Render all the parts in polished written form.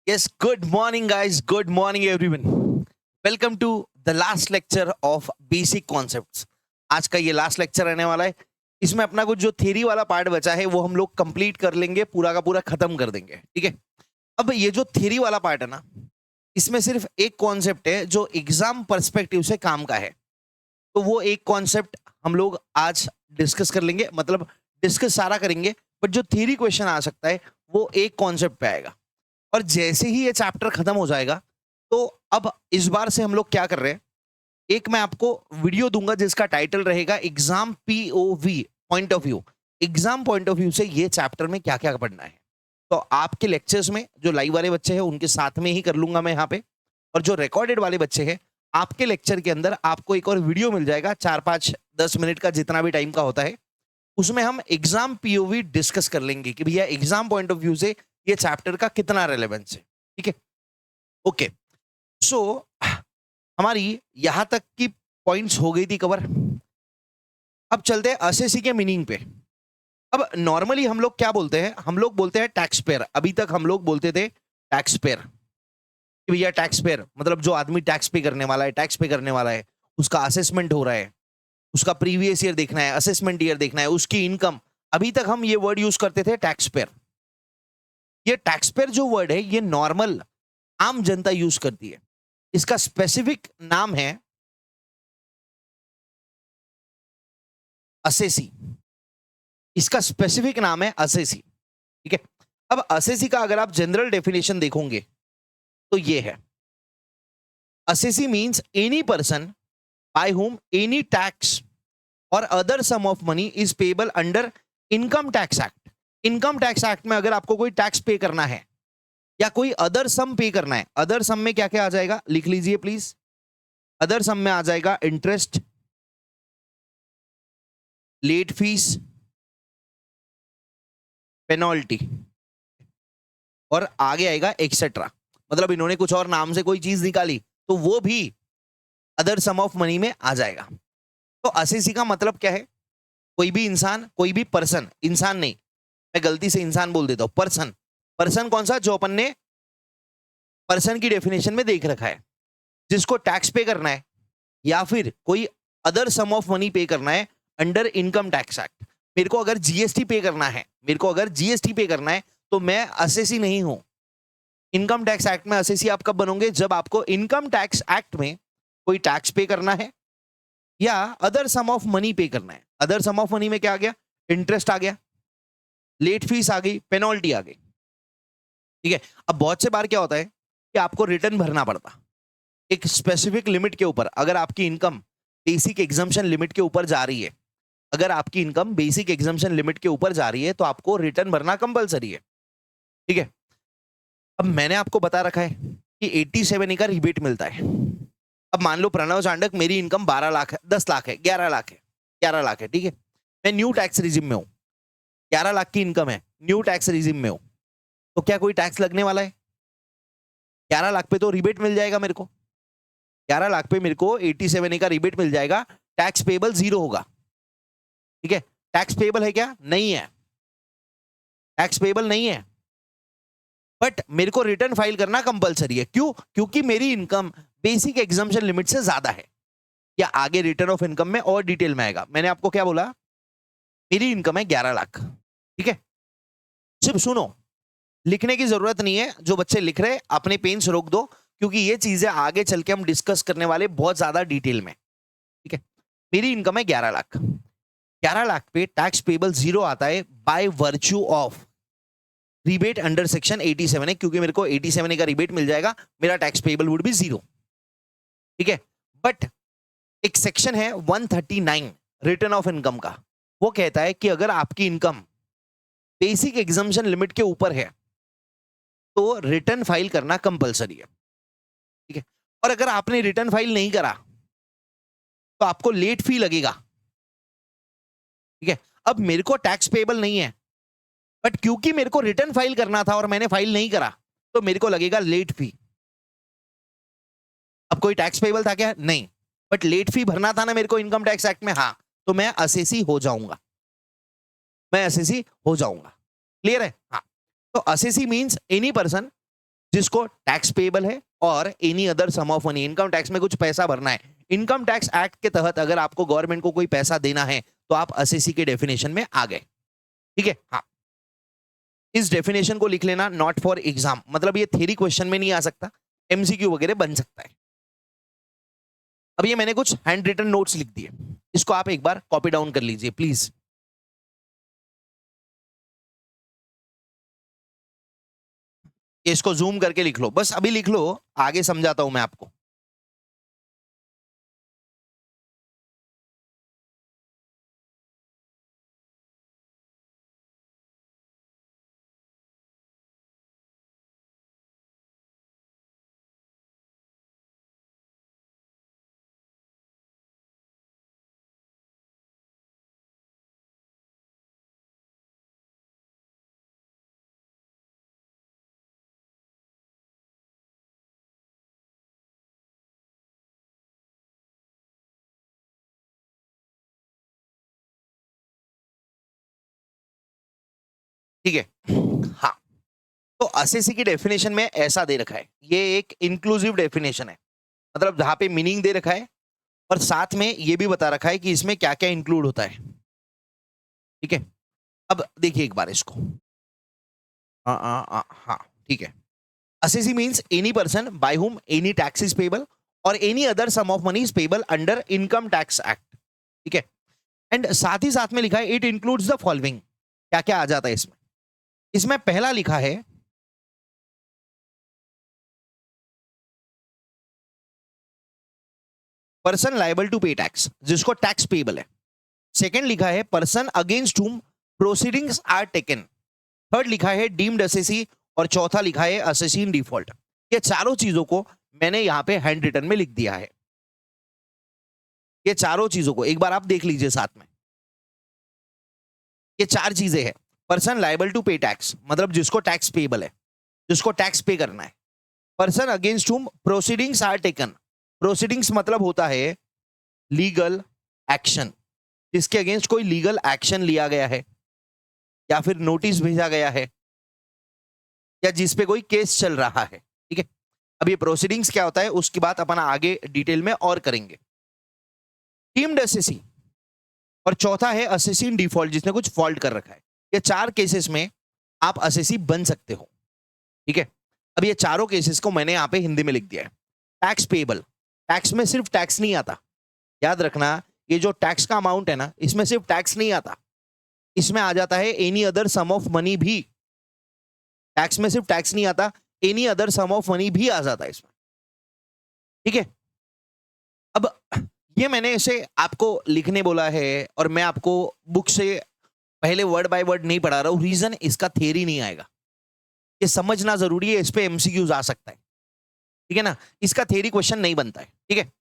Yes, good morning, guys. Good morning, everyone. Welcome to the last lecture of Basic Concepts. आज का ये last lecture रहने वाला है. इसमें अपना कुछ जो थ्योरी वाला पार्ट बचा है वो हम लोग कंप्लीट कर लेंगे, पूरा का पूरा खत्म कर देंगे. ठीक है. अब ये जो थ्योरी वाला पार्ट है ना, इसमें सिर्फ एक कॉन्सेप्ट है जो एग्जाम पर्सपेक्टिव से काम का है. तो वो एक कॉन्सेप्ट हम लोग आज डिस्कस कर लेंगे, मतलब डिस्कस सारा करेंगे, बट जो थ्योरी क्वेश्चन आ सकता है वो एक कॉन्सेप्ट पे आएगा. और जैसे ही ये चैप्टर खत्म हो जाएगा, तो अब इस बार से हम लोग क्या कर रहे हैं, एक मैं आपको वीडियो दूंगा जिसका टाइटल रहेगा exam POV, point of view. Exam point of view से ये चैप्टर में क्या क्या पढ़ना है. तो आपके लेक्चर्स में जो लाइव वाले बच्चे हैं उनके साथ में ही कर लूंगा मैं यहाँ पे, और जो रिकॉर्डेड वाले बच्चे हैं आपके लेक्चर के अंदर आपको एक और वीडियो मिल जाएगा, 4-5-10 मिनट का जितना भी टाइम का होता है. उसमें हम एग्जाम पीओवी डिस्कस कर लेंगे कि भैया एग्जाम पॉइंट ऑफ व्यू से ये चैप्टर का कितना रेलेवेंस है. ठीक है. ओके. सो हमारी यहां तक की पॉइंट्स हो गई थी कवर. अब चलते हैं एसएससी के मीनिंग पे. अब नॉर्मली हम लोग क्या बोलते हैं, हम लोग बोलते हैं टैक्स पेयर. अभी तक हम लोग बोलते थे टैक्स पेयर, कि भैया टैक्स पेयर मतलब जो आदमी टैक्स पे करने वाला है, टैक्स पे करने वाला है, उसका असेसमेंट हो रहा है, उसका प्रीवियस ईयर देखना है, असेसमेंट ईयर देखना है, उसकी इनकम. अभी तक हम ये वर्ड यूज करते थे टैक्स पेयर. ये टैक्स पेयर जो वर्ड है ये नॉर्मल आम जनता यूज करती है. इसका स्पेसिफिक नाम है असेसी. इसका स्पेसिफिक नाम है असेसी. ठीक है. अब असेसी का अगर आप जनरल डेफिनेशन देखोगे तो ये है, assessee means any person by whom any tax और other sum of money is payable under income tax act. Income tax act में अगर आपको कोई टैक्स पे करना है या कोई अदर सम पे करना है, अदर सम में क्या क्या आ जाएगा लिख लीजिए प्लीज. अदर सम में आ जाएगा इंटरेस्ट, लेट फीस, पेनल्टी, और आगे आएगा एक्सेट्रा. मतलब इन्होंने कुछ और नाम से कोई चीज निकाली तो वो भी अदर सम ऑफ मनी में आ जाएगा. तो असेसी का मतलब क्या है, कोई भी इंसान, कोई भी पर्सन, इंसान नहीं, मैं गलती से इंसान बोल देता हूं, पर्सन. पर्सन कौन सा, जो अपन ने पर्सन की डेफिनेशन में देख रखा है, जिसको टैक्स पे करना है या फिर कोई अदर सम ऑफ मनी पे करना है अंडर इनकम टैक्स एक्ट. मेरे को अगर जीएसटी पे करना है, मेरे को अगर जीएसटी पे करना है तो मैं असेसी नहीं हूं. इनकम टैक्स एक्ट में असेसी आप कब बनोगे, जब आपको इनकम टैक्स एक्ट में कोई टैक्स पे करना है या अदर सम ऑफ मनी पे करना है. अदर सम ऑफ मनी में क्या आ गया, इंटरेस्ट आ गया, लेट फीस आ गई, पेनल्टी आ गई. ठीक है. अब बहुत से बार क्या होता है कि आपको रिटर्न भरना पड़ता एक स्पेसिफिक लिमिट के ऊपर. अगर आपकी इनकम बेसिक एग्जम्पशन लिमिट के ऊपर जा रही है, अगर आपकी इनकम बेसिक एग्जम्पशन लिमिट के ऊपर जा रही है तो आपको रिटर्न भरना कंपलसरी है. ठीक है. अब मैंने आपको बता रखा है कि 87 का रिबेट मिलता है. अब मान लो प्रणव चांडक, मेरी इनकम 12 लाख है, 10 लाख है, 11 लाख है, 11 लाख है. ठीक है. मैं न्यू टैक्स रिजिम में हूं, 11 लाख की इनकम है, न्यू टैक्स रिजिम में हूं, तो क्या कोई टैक्स लगने वाला है? 11 लाख पे तो रिबेट मिल जाएगा मेरे को. 11 लाख पे मेरे को 87 का रिबेट मिल जाएगा, टैक्स पेबल 0 होगा. ठीक है. टैक्स पेबल है क्या? नहीं है, टैक्स पेबल नहीं है, बट मेरे को रिटर्न फाइल करना कंपलसरी है. क्यों? क्योंकि मेरी इनकम बेसिक एग्जम्पशन लिमिट से ज्यादा है. या आगे रिटर्न ऑफ इनकम में और डिटेल में आएगा. मैंने आपको क्या बोला, मेरी इनकम है 11 लाख. ठीक है. सिर्फ सुनो, लिखने की जरूरत नहीं है. जो बच्चे लिख रहे अपने पेन्स रोक दो, क्योंकि ये चीजें आगे चल के हम डिस्कस करने वाले बहुत ज्यादा डिटेल में. ठीक है. मेरी इनकम है 11 लाख. 11 लाख पे टैक्स पेबल 0 आता है by virtue of rebate under section 87 है, क्योंकि मेरे को 87 का रिबेट मिल जाएगा, मेरा टैक्स पेबल वुड बी 0. ठीक है. बट एक सेक्शन है 139 रिटर्न ऑफ इनकम का, वो कहता है कि अगर आपकी इनकम बेसिक एग्जम्पशन लिमिट के ऊपर है तो रिटर्न फाइल करना कंपलसरी है. ठीक है. और अगर आपने रिटर्न फाइल नहीं करा तो आपको लेट फी लगेगा. ठीक है. अब मेरे को टैक्स पेबल नहीं है, बट क्योंकि मेरे को रिटर्न फाइल करना था और मैंने फाइल नहीं करा तो मेरे को लगेगा लेट फी. अब कोई टैक्स पेबल था क्या? नहीं, बट लेट फी भरना था ना मेरे को इनकम टैक्स एक्ट में. हाँ, तो मैं असेसी हो जाऊंगा, मैं असेसी हो जाऊंगा. क्लियर है? हाँ. तो असेसी मींस एनी पर्सन जिसको टैक्स पेबल है और any other sum of money, income tax में कुछ पैसा भरना है। इनकम टैक्स एक्ट के तहत अगर आपको गवर्नमेंट को कोई पैसा देना है तो आप असेसी के डेफिनेशन में आ गए। ठीक है, हाँ, इस डेफिनेशन को लिख लेना, नॉट फॉर एग्जाम, मतलब ये थ्योरी क्वेश्चन में नहीं आ सकता, एमसीक्यू वगैरह बन सकता है। अब ये मैंने कुछ हैंड रिटन नोट्स लिख दिए, इसको आप एक बार कॉपी डाउन कर लीजिए प्लीज। इसको जूम करके लिख लो, बस अभी लिख लो, आगे समझाता हूं मैं आपको। ठीक है, हाँ, तो असेसी की डेफिनेशन में ऐसा दे रखा है, ये एक इंक्लूसिव डेफिनेशन है, मतलब जहां पे मीनिंग दे रखा है और साथ में ये भी बता रखा है कि इसमें क्या क्या इंक्लूड होता है। ठीक है, अब देखिए एक बार इसको। हाँ, ठीक है। Assessee means any person by whom any tax is payable or any other sum of money is payable under Income Tax Act. ठीक है, एंड साथ ही साथ में लिखा है इट इंक्लूड्स द फॉलोइंग, क्या क्या आ जाता है इसमें। इसमें पहला लिखा है person liable to pay tax, जिसको टैक्स पेबल है। सेकंड लिखा है person against whom proceedings are taken. Third लिखा है डीम्ड असेसी और चौथा लिखा है असेसी इन डिफॉल्ट। ये चारों चीजों को मैंने यहां पे हैंड रिटन में लिख दिया है। ये चारों चीजों को एक बार आप देख लीजिए साथ में। ये चार चीजें हैं, person liable to pay tax, मतलब जिसको टैक्स पेबल है, जिसको टैक्स पे करना है। Person against whom proceedings are taken, proceedings मतलब होता है लीगल एक्शन, जिसके अगेंस्ट कोई लीगल एक्शन लिया गया है या फिर नोटिस भेजा गया है या जिस पे कोई केस चल रहा है। ठीक है, अब ये प्रोसीडिंग्स क्या होता है उसकी बात अपन आगे डिटेल में और करेंगे। डीम्ड असेसी और चौथा है असेसी इन डिफॉल्ट, जिसने कुछ फॉल्ट कर रखा है। ये चार केसेस में आप असेसी बन सकते हो। ठीक है, अब ये चारों केसेस को मैंने यहां पे हिंदी में लिख दिया है। टैक्स पेबल, टैक्स में सिर्फ टैक्स नहीं आता, याद रखना, ये जो टैक्स का अमाउंट है ना, इसमें सिर्फ टैक्स नहीं आता, इसमें आ जाता है any other sum of money भी। टैक्स में सिर्फ टैक्स नहीं आता, any other sum of money भी आ जाता है इसमें। ठीक है, अब ये मैंने इसे आपको लिखने बोला है और मैं आपको बुक से पहले वर्ड बाय वर्ड नहीं पढ़ा रहा हूं, रीजन इसका थ्योरी नहीं आएगा, ये समझना जरूरी है, इस पे एमसीक्यूज आ सकता है। ठीक है ना, इसका थ्योरी क्वेश्चन नहीं बनता है। ठीक है,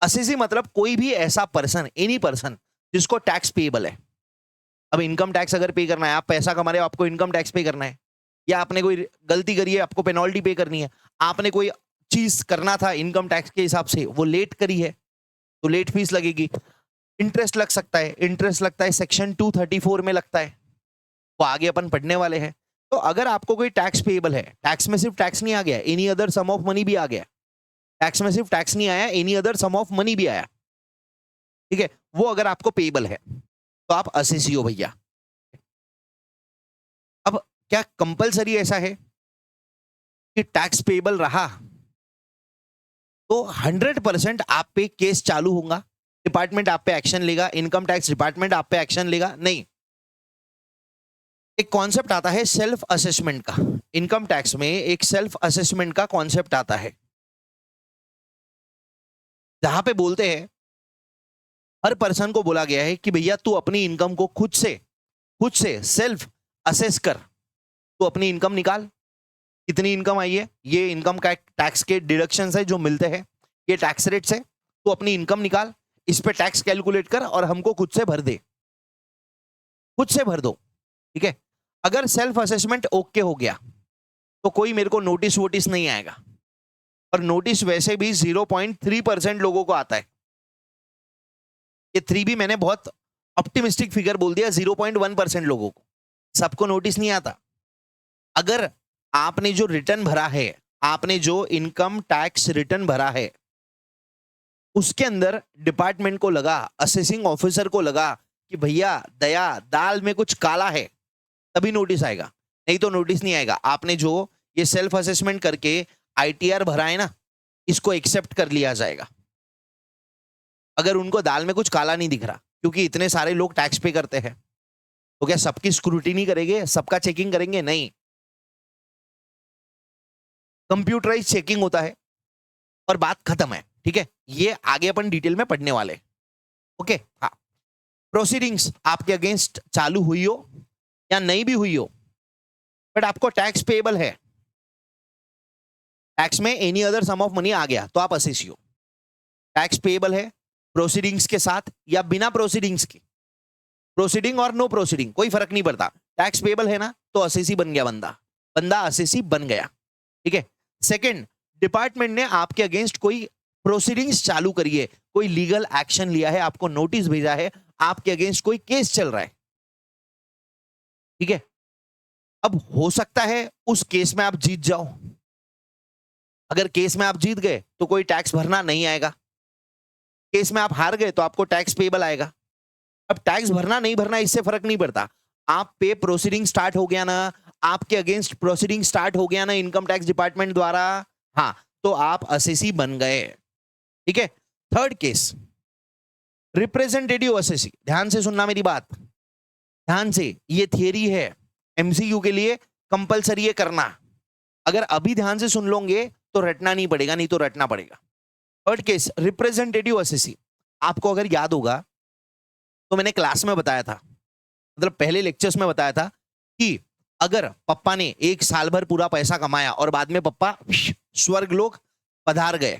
असेसी मतलब कोई भी ऐसा पर्सन, एनी पर्सन जिसको टैक्स पेबल है। अब इनकम टैक्स अगर पे करना है, आप पैसा कमा रहे हो, आपको इनकम टैक्स पे करना है, या आपने कोई गलती करी है, आपको पेनल्टी पे करनी है, आपने कोई चीज करना था इनकम टैक्स के हिसाब से, वो लेट करी है तो लेट फीस लगेगी। इंटरेस्ट लग सकता है, इंटरेस्ट लगता है सेक्शन 234 में लगता है, वो आगे अपन पढ़ने वाले हैं। तो अगर आपको कोई टैक्स पेबल है, टैक्स में सिर्फ टैक्स नहीं आ गया, any other sum of money भी आ गया, टैक्स में सिर्फ टैक्स नहीं आया, any other sum of money भी आया। ठीक है, वो अगर आपको पेबल है तो आप असेसी हो भैया। अब क्या कंपलसरी ऐसा है कि टैक्स पेबल रहा तो 100% आप पे केस चालू होगा, डिपार्टमेंट आप पे एक्शन लेगा, इनकम टैक्स डिपार्टमेंट आप पे एक्शन लेगा? नहीं। एक कॉन्सेप्ट आता है सेल्फ असेसमेंट का, इनकम टैक्स में एक सेल्फ असेसमेंट का कॉन्सेप्ट आता है, जहां पे बोलते हैं हर पर्सन को बोला गया है कि भैया तू अपनी इनकम को खुद से सेल्फ असेस कर, तू अपनी इनकम निकाल, कितनी इनकम आई है, ये इनकम का टैक्स के डिडक्शंस है जो मिलते हैं, ये टैक्स रेट्स है, तू अपनी इनकम निकाल, इस पे टैक्स कैलकुलेट कर और हमको खुद से भर दे, खुद से भर दो। ठीक है, अगर सेल्फ असेसमेंट ओके हो गया तो कोई मेरे को नोटिस वोटिस नहीं आएगा, और नोटिस वैसे भी 0.3% लोगों को आता है। ये 3 भी मैंने बहुत ऑप्टिमिस्टिक फिगर बोल दिया, 0.1% लोगों को, सबको नोटिस नहीं आता। अगर आपने जो रिटर्न भरा है आपने जो इनकम टैक्स रिटर्न भरा है उसके अंदर डिपार्टमेंट को लगा, असेसिंग ऑफिसर को लगा कि भैया दया दाल में कुछ काला है, तभी नोटिस आएगा, नहीं तो नोटिस नहीं आएगा। आपने जो ये सेल्फ असेसमेंट करके आईटीआर भरा है ना, इसको एक्सेप्ट कर लिया जाएगा अगर उनको दाल में कुछ काला नहीं दिख रहा, क्योंकि इतने सारे लोग टैक्स पे करते हैं। तो क्या सबकी स्क्रूटिनी करेंगे, सबका चेकिंग करेंगे? नहीं, कंप्यूटराइज चेकिंग होता है और बात खत्म है। ठीक है, ये आगे अपन डिटेल में पढ़ने वाले। ओके, हाँ, प्रोसीडिंग्स आपके अगेंस्ट चालू हुई हो या नहीं भी हुई हो, बट आपको टैक्स पेएबल है, टैक्स में any other sum of money आ गया तो आप असेसी हो। टैक्स पेएबल है प्रोसीडिंग्स के साथ या बिना प्रोसीडिंग्स के, प्रोसीडिंग और नो प्रोसीडिंग कोई फर्क नहीं पड़ता, टैक्स पेएबल है ना तो असेसी बन गया बंदा, बंदा असेसी बन गया। ठीक है, सेकंड, डिपार्टमेंट ने आपके अगेंस्ट कोई प्रोसीडिंग्स चालू करी है, कोई लीगल एक्शन लिया है, आपको नोटिस भेजा है, आपके अगेंस्ट कोई केस चल रहा है। ठीक है, अब हो सकता है उस केस में आप जीत जाओ, अगर केस में आप जीत गए तो कोई टैक्स भरना नहीं आएगा, केस में आप हार गए तो आपको टैक्स पेएबल आएगा। अब टैक्स भरना नहीं भरना इससे फर्क नहीं पड़ता, आप पे प्रोसीडिंग स्टार्ट हो गया ना, आपके अगेंस्ट प्रोसीडिंग स्टार्ट हो गया ना इनकम टैक्स डिपार्टमेंट द्वारा, हाँ, तो आप असेसी बन गए। ठीक है, थर्ड केस, रिप्रेजेंटेटिव असेसी। ध्यान से सुनना मेरी बात, ध्यान से, ये थियरी है, एमसीक्यू के लिए कंपलसरी है करना, अगर अभी ध्यान से सुन लोगे तो रटना नहीं पड़ेगा, नहीं तो रटना पड़ेगा। Third case, representative assessee. आपको अगर याद होगा तो मैंने क्लास में बताया था, मतलब पहले लेक्चर्स में बताया था कि अगर पप्पा ने एक साल भर पूरा पैसा कमाया और बाद में पप्पा स्वर्ग लोक पधार गए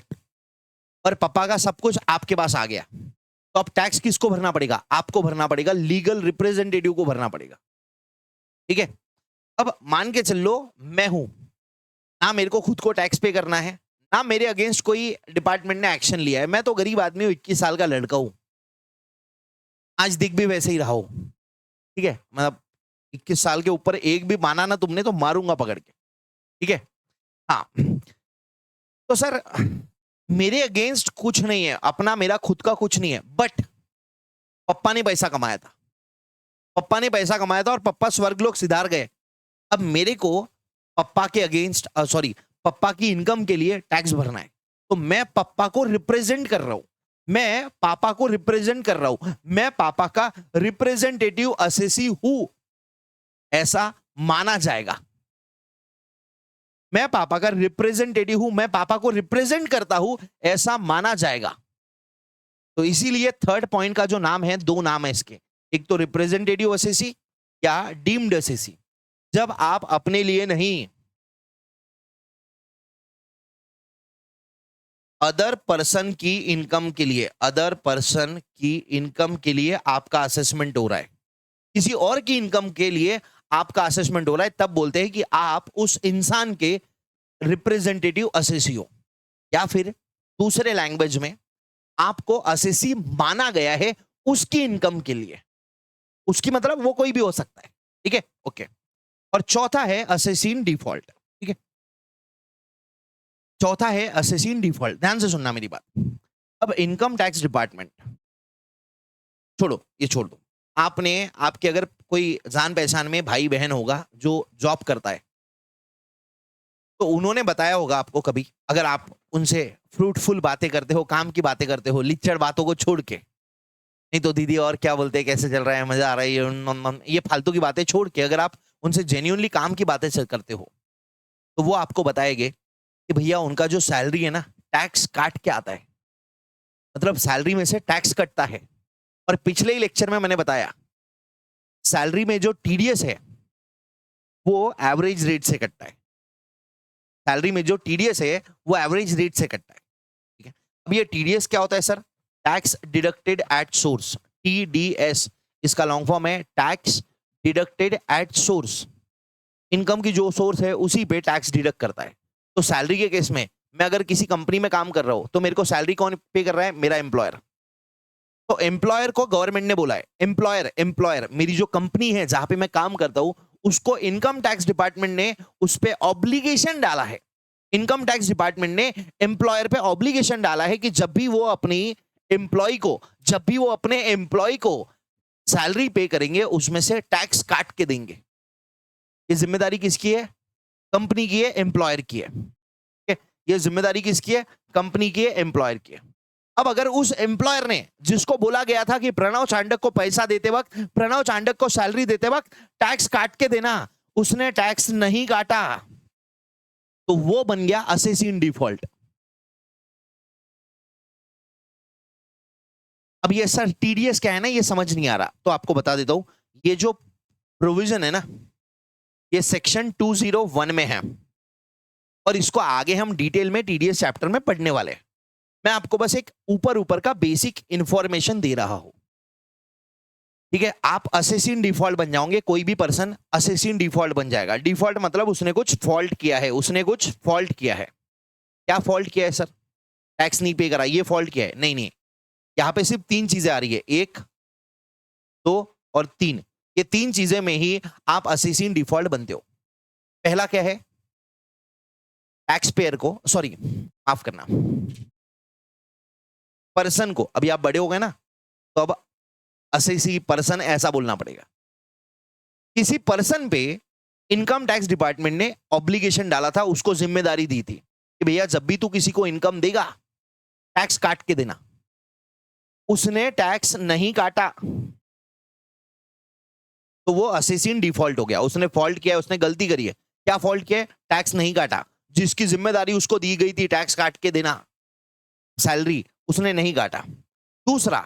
और पप्पा का सब कुछ आपके पास आ गया, तो अब टैक्स किसको भरना पड़ेगा? आपको भरना पड़ेगा, लीगल रिप्रेजेंटेटिव को भरना पड़ेगा। ठीक है, अब मान के चल लो मैं हूं ना, मेरे को खुद को टैक्स पे करना है ना, मेरे अगेंस्ट कोई डिपार्टमेंट ने एक्शन लिया है, मैं तो गरीब आदमी हूं, 21 साल का लड़का हूं, आज दिख भी वैसे ही रहा हो। ठीक है, मतलब 21 साल के ऊपर एक भी माना ना तुमने तो मारूंगा पकड़ के। ठीक है, हाँ, तो सर मेरे अगेंस्ट कुछ नहीं है, अपना मेरा खुद का कुछ नहीं है, बट पप्पा ने पैसा कमाया था, पप्पा ने पैसा कमाया था और पप्पा स्वर्गलोक सिधार गए, अब मेरे को पप्पा के अगेंस्ट सॉरी पप्पा की इनकम के लिए टैक्स भरना है, तो मैं पप्पा को रिप्रेजेंट कर रहा हूं, मैं पापा को रिप्रेजेंट कर रहा हूं, मैं पापा का रिप्रेजेंटेटिव असेसी हूं, ऐसा माना जाएगा। मैं पापा का रिप्रेजेंटेटिव हूं, मैं पापा को रिप्रेजेंट करता हूं, ऐसा माना जाएगा। तो इसीलिए थर्ड पॉइंट का जो नाम है, दो नाम है इसके, एक तो रिप्रेजेंटेटिव असेसी या डीम्ड असेसी। जब आप अपने लिए नहीं, अदर पर्सन की इनकम के लिए, अदर पर्सन की इनकम के लिए आपका असेसमेंट हो रहा है, किसी और की इनकम के लिए आपका असेसमेंट हो रहा है, तब बोलते हैं कि आप उस इंसान के रिप्रेजेंटेटिव असेसी हो, या फिर दूसरे लैंग्वेज में आपको असेसी माना गया है उसकी इनकम के लिए, उसकी मतलब वो कोई भी हो सकता है। ठीक है, ओके। और चौथा है असेसीन डिफॉल्ट। ठीक है, चौथा है असेसीन डिफॉल्ट, ध्यान से सुनना मेरी बात। अब इनकम टैक्स डिपार्टमेंट छोड़ो, ये छोड़ दो, आपने, आपके अगर कोई जान पहचान में भाई बहन होगा जो जॉब करता है, तो उन्होंने बताया होगा आपको कभी, अगर आप उनसे फ्रूटफुल बातें करते हो, काम की बातें करते हो, लिच्चड़ बातों को छोड़ के, नहीं तो दीदी और क्या बोलते हैं, कैसे चल रहा है, मजा आ रहा है, ये फालतू की बातें छोड़ के अगर आप उनसे जेन्युइनली काम की बातें करते हो, तो वो आपको बताएंगे कि भैया उनका जो सैलरी है ना, टैक्स काट के आता है, मतलब सैलरी में से टैक्स कटता है। और पिछले ही लेक्चर में मैंने बताया, सैलरी में जो टीडीएस है वो एवरेज रेट से कटता है, सैलरी में जो टीडीएस है वो एवरेज रेट से कटता है। ठीक है, अब ये टीडीएस क्या होता है sir? Tax deducted at source, TDS, इसका लॉन्ग फॉर्म है tax deducted at source, income की जो सोर्स है उसी पे टैक्स डिडक्ट करता है। तो सैलरी के केस में मैं अगर किसी कंपनी में काम कर रहा हूं तो मेरे को सैलरी कौन पे कर रहा है? मेरा एम्प्लॉयर। तो एम्प्लॉयर को गवर्नमेंट ने बोला है, एम्प्लॉयर एम्प्लॉयर मेरी जो कंपनी है जहां पे मैं काम करता हूं, उसको इनकम टैक्स डिपार्टमेंट ने उस पे ऑब्लिगेशन डाला है इनकम टैक्स डिपार्टमेंट ने एम्प्लॉयर पे ऑब्लिगेशन डाला है कि जब भी वो अपने एम्प्लॉय को सैलरी पे करेंगे उसमें से टैक्स काट के देंगे। ये जिम्मेदारी किसकी है? कंपनी की है, एम्प्लॉयर की है। ठीक है? ये जिम्मेदारी किसकी है? कंपनी की है, एम्प्लॉयर की है। अब अगर उस एम्प्लॉयर ने, जिसको बोला गया था कि प्रणव चांडक को पैसा देते वक्त, प्रणव चांडक को सैलरी देते वक्त टैक्स काट के देना, उसने टैक्स नहीं काटा, तो वो बन गया असेसी इन डिफॉल्ट। अब ये सर टीडीएस क्या है ना, ये समझ नहीं आ रहा, तो आपको बता देता हूं। ये जो प्रोविजन है ना, ये सेक्शन 201 में है और इसको आगे हम डिटेल में टीडीएस चैप्टर में पढ़ने वाले हैं। मैं आपको बस एक ऊपर का बेसिक इंफॉर्मेशन दे रहा हूं। ठीक है? आप असेसिन डिफॉल्ट बन जाओगे, कोई भी पर्सन असेसिन डिफॉल्ट बन जाएगा। डिफॉल्ट मतलब उसने कुछ फॉल्ट किया है, क्या फॉल्ट किया है सर? टैक्स नहीं पे करा, ये फॉल्ट किया है? नहीं, यहां पे सिर्फ 3 चीजें आ रही है, 1, 2 और 3। ये 3 चीजें में ही आप असेसिन डिफॉल्ट बनते हो। पहला क्या है? टैक्स पेयर को, सॉरी माफ करना, पर्सन को, अभी आप बड़े हो गए ना, तो अब असेसी पर्सन ऐसा बोलना पड़ेगा। किसी पर्सन पे इनकम टैक्स डिपार्टमेंट ने ऑब्लिगेशन डाला था, उसको जिम्मेदारी दी थी कि भैया जब भी तू किसी को इनकम देगा टैक्स काट के देना। उसने टैक्स नहीं काटा तो वो असेसिन डिफॉल्ट हो गया। उसने फॉल्ट किया है, उसने गलती करी है। क्या फॉल्ट किया है? टैक्स नहीं काटा। जिसकी जिम्मेदारी उसको दी गई थी टैक्स काट के देना सैलरी, उसने नहीं काटा। दूसरा,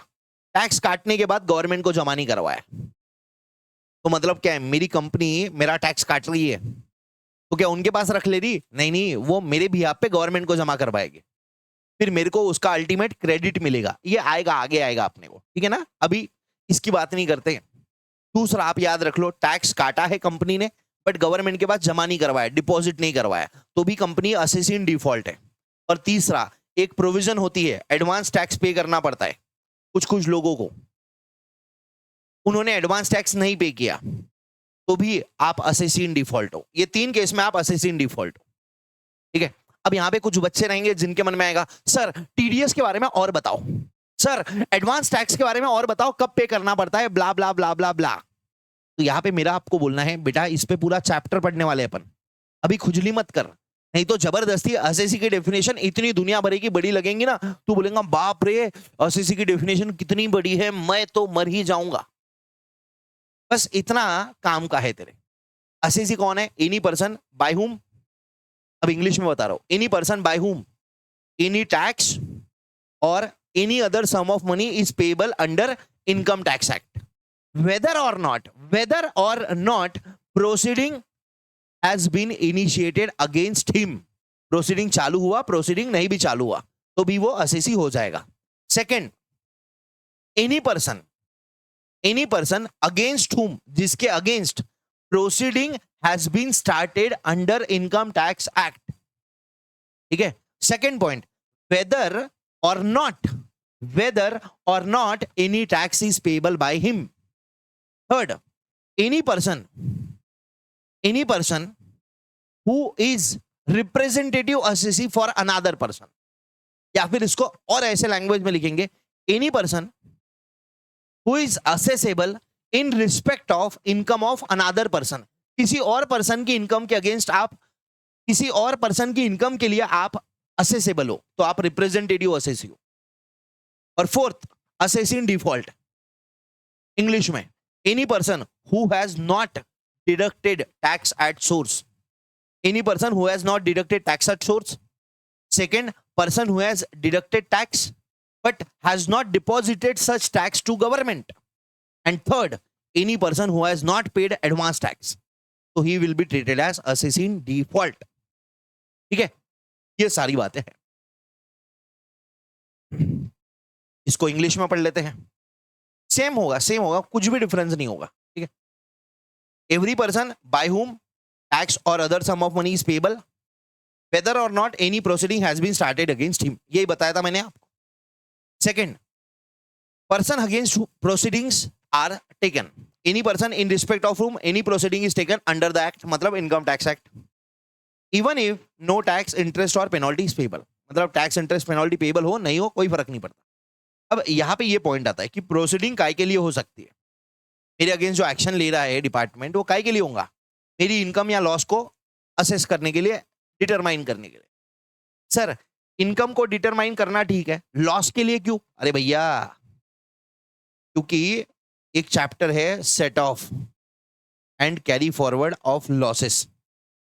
टैक्स काटने के बाद गवर्नमेंट को जमा नहीं करवाया। तो मतलब क्या है? मेरी कंपनी मेरा टैक्स काट रही है तो क्या उनके पास रख ले रही? नहीं, वो मेरे बिहाफ पे गवर्नमेंट को जमा करवाएगी, फिर मेरे को उसका अल्टीमेट क्रेडिट मिलेगा। ये आएगा, आगे आएगा अपने को, ठीक है ना? अभी इसकी बात नहीं करते। दूसरा आप याद रख लो, टैक्स काटा है कंपनी ने बट गवर्नमेंट के पास जमा नहीं करवाया, डिपॉजिट नहीं करवाया, तो भी कंपनी असेसिन डिफॉल्ट है। और तीसरा, एक प्रोविजन होती है, एडवांस टैक्स पे करना पड़ता है कुछ लोगों को, उन्होंने एडवांस टैक्स नहीं पे किया तो भी आप असेसिन डिफॉल्ट हो। ये 3 केस में आप असेसिन डिफॉल्ट हो। ठीक है? अब यहां पे कुछ बच्चे रहेंगे जिनके मन में आएगा, सर टीडीएस के बारे में और बताओ, सर एडवांस टैक्स के बारे में और बताओ, कब पे करना पड़ता है, ब्ला ब्ला ब्ला ब्ला ब्ला। तो यहां पे मेरा आपको बोलना है, बेटा इस पे पूरा चैप्टर पढ़ने वाले अपन, अभी खुजली मत कर, नहीं तो जबरदस्ती असेसी की डेफिनेशन इतनी दुनिया भर की बड़ी लगेंगी ना, तू बोलेगा बाप रे असेसी की डेफिनेशन कितनी बड़ी है, मैं तो मर ही जाऊंगा। बस इतना काम का है तेरे। असेसी कौन है? एनी पर्सन बाय हुम, अब इंग्लिश में बता रहा हूं, any person by whom any tax और any other sum of money is payable under income tax act, whether or not proceeding has been initiated against him। Proceeding चालू हुआ, proceeding नहीं भी चालू हुआ तो भी वो असेसी हो जाएगा। Second, any person against whom, जिसके against proceeding has been started under income tax act. ठीक है? Second point, whether or not any tax is payable by him। Third, any person who is representative assessee for another person, या फिर इसको और ऐसे language में लिखेंगे, any person who is assessable in respect of income of another person। किसी और person की इनकम के अगेंस्ट आप, किसी और पर्सन की इनकम के लिए आप असेसेबल हो तो आप रिप्रेजेंटेटिव असेसी हो। और फोर्थ, असेसिन डिफॉल्ट, इंग्लिश में any person who has not deducted tax at source, any person who has not deducted tax at source. Second, person who has deducted tax but has not deposited such tax to government। And third, any person who has not paid advance tax, so he will be treated as assessing default। ठीक है? ये सारी बातें हैं, इसको English में पढ़ लेते हैं। सेम होगा, कुछ भी डिफरेंस नहीं होगा। ठीक है? Every person by whom tax or other sum of money is payable, whether or not any proceeding has been started against him। यही बताया था मैंने आपको। Second, person against whom proceedings are taken, any person in respect of whom any proceeding is taken under the act, मतलब income tax act। Even if no tax interest और penalties payable, मतलब tax interest penalty payable हो नहीं हो कोई फर्क नहीं पड़ता। अब यहाँ पे ये पॉइंट आता है कि प्रोसीडिंग काय के लिए हो सकती है, मेरे अगेंस्ट जो एक्शन ले रहा है डिपार्टमेंट वो काय के लिए होगा, मेरी इनकम या लॉस को असेस करने के लिए, डिटरमाइन करने के लिए। सर इनकम को डिटरमाइन करना ठीक है, लॉस के लिए क्यों? अरे भैया क्योंकि एक चैप्टर है set of and carry forward of losses,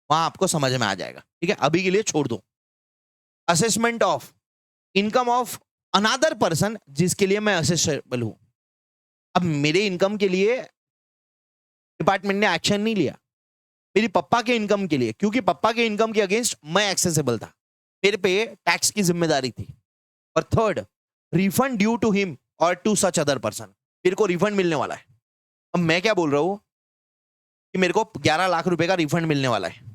वहां आपको समझ में आ जाएगा। ठीक है, अभी के लिए छोड़ दो। Assessment of income of another person जिसके लिए मैं असेसेबल हूं। अब मेरे इनकम के लिए डिपार्टमेंट ने एक्शन नहीं लिया, मेरी पप्पा के इनकम के लिए, क्योंकि पप्पा के इनकम के अगेंस्ट मैं एक्सेसिबल था, मेरे पे टैक्स की जिम्मेदारी थी। और थर्ड, रिफंड ड्यू टू हिम और टू सच अदर पर्सन, मेरे को रिफंड मिलने वाला है। अब मैं क्या बोल रहा हूं कि मेरे को 11 लाख रुपए का रिफंड मिलने वाला है।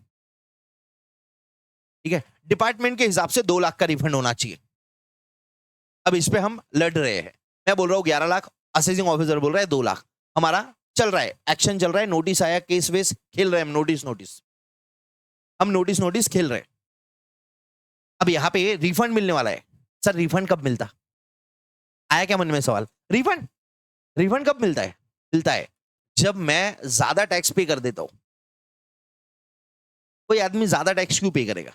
ठीक है, डिपार्टमेंट के हिसाब से 2 लाख का रिफंड होना चाहिए। अब इस पे हम लड़ रहे हैं, मैं बोल रहा हूं 11 लाख, असेसिंग ऑफिसर बोल रहा है 2 लाख। हमारा चल रहा है, एक्शन चल रहा है, नोटिस आया, केस वेस खेल रहे हैं हम, नोटिस खेल रहे हैं। अब यहां पे रिफंड मिलने वाला है। सर रिफंड कब मिलता? आया क्या मन में सवाल? रिफंड रिफंड कब मिलता है? मिलता है जब मैं ज्यादा टैक्स पे कर देता हूं। कोई आदमी ज्यादा टैक्स क्यों पे करेगा?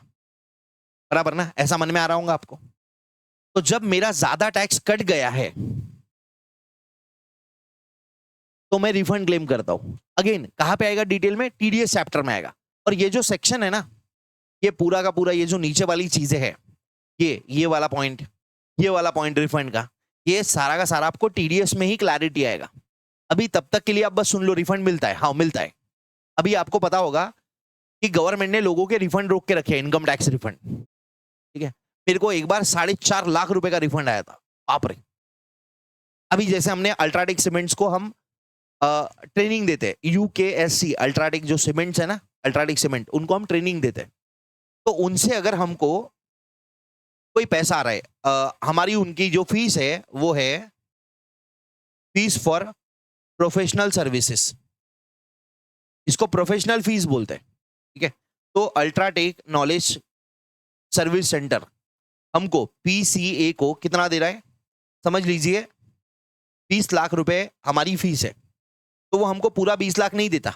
बराबर ना, ऐसा मन में आ रहा होगा आपको। तो जब मेरा ज्यादा टैक्स कट गया है तो मैं रिफंड क्लेम करता हूं। अगेन कहां पे आएगा डिटेल में? टीडीएस चैप्टर में आएगा। और ये जो सेक्शन है ना, ये पूरा का पूरा, ये जो नीचे वाली चीजें है, ये वाला पॉइंट रिफंड का, ये सारा का सारा आपको टीडीएस में ही क्लैरिटी आएगा। अभी तब तक के लिए आप बस सुन लो, रिफंड मिलता है, हाँ मिलता है। अभी आपको पता होगा कि गवर्नमेंट ने लोगों के रिफंड रोक के रखे हैं, इनकम टैक्स रिफंड। ठीक है, मेरे को एक बार 4.5 लाख रुपए का रिफंड आया था, बाप रे। अभी जैसे हमने अल्ट्राटेक सीमेंट्स को हम ट्रेनिंग देते हैं, यूकेएससी अल्ट्राटेक जो सीमेंट्स है ना, अल्ट्राटेक सीमेंट, उनको हम ट्रेनिंग देते हैं। तो उनसे अगर हमको कोई पैसा आ रहा है, हमारी उनकी जो फीस है वो है फीस फॉर प्रोफेशनल सर्विसेज, इसको प्रोफेशनल फीस बोलते हैं। ठीक है, तो अल्ट्राटेक नॉलेज सर्विस सेंटर हमको पीसीए को कितना दे रहा है? समझ लीजिए 20 लाख रुपए हमारी फीस है, तो वो हमको पूरा 20 लाख नहीं देता,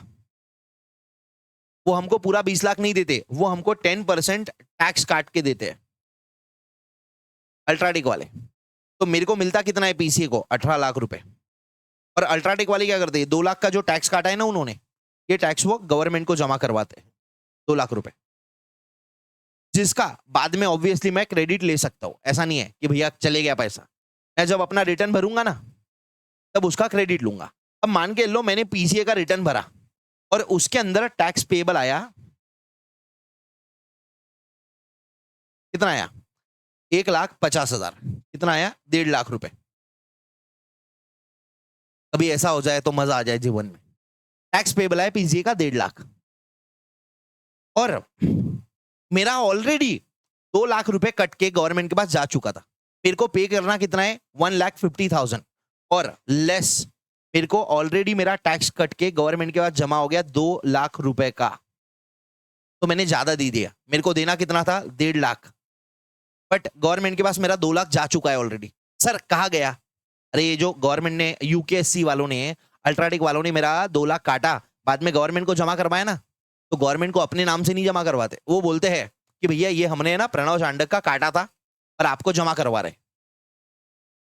वो हमको पूरा 20 लाख नहीं देते, वो हमको 10% टैक्स काट के देते हैं अल्ट्राटेक वाले। तो मेरे को मिलता कितना है पीसीए को? 18 लाख रुपए। और अल्ट्राटेक वाले क्या करते हैं? 2 लाख का जो टैक्स काटा है ना उन्होंने, ये टैक्स वो गवर्नमेंट को जमा करवाते हैं, 2 लाख रुपए, जिसका बाद में ऑब्वियसली मैं क्रेडिट ले सकता हूं। ऐसा नहीं है कि भैया चले गया पैसा, मैं जब अपना रिटर्न भरूंगा ना तब उसका क्रेडिट लूंगा। अब मान के लो मैंने पीसीए का रिटर्न भरा और उसके अंदर टैक्स पेबल आया, कितना आया? 1,50,000। कितना आया? 1.5 लाख रुपए। कभी ऐसा हो जाए तो मजा आ जाए जीवन में, टैक्स पेबल है पीसीए का 1.5 लाख, और मेरा ऑलरेडी 2 लाख रुपए कट के गवर्नमेंट के पास जा चुका था। मेरे को पे करना कितना है? 1,50,000, और लेस मेरे को ऑलरेडी मेरा टैक्स कट के गवर्नमेंट के पास जमा हो गया 2 लाख रुपए का। तो मैंने ज्यादा दे दिया, मेरे को देना कितना था? 1.5 लाख, बट गवर्नमेंट के पास मेरा 2 लाख जा चुका है ऑलरेडी। सर कहा गया? अरे ये जो गवर्नमेंट ने, यूकेएससी वालों ने, अल्ट्राटेक वालों ने मेरा 2 लाख काटा, बाद में गवर्नमेंट को जमा करवाया ना, तो गवर्नमेंट को अपने नाम से नहीं जमा करवाते, वो बोलते हैं कि भैया ये हमने ना प्रणव चांडक का काटा था और आपको जमा करवा रहे।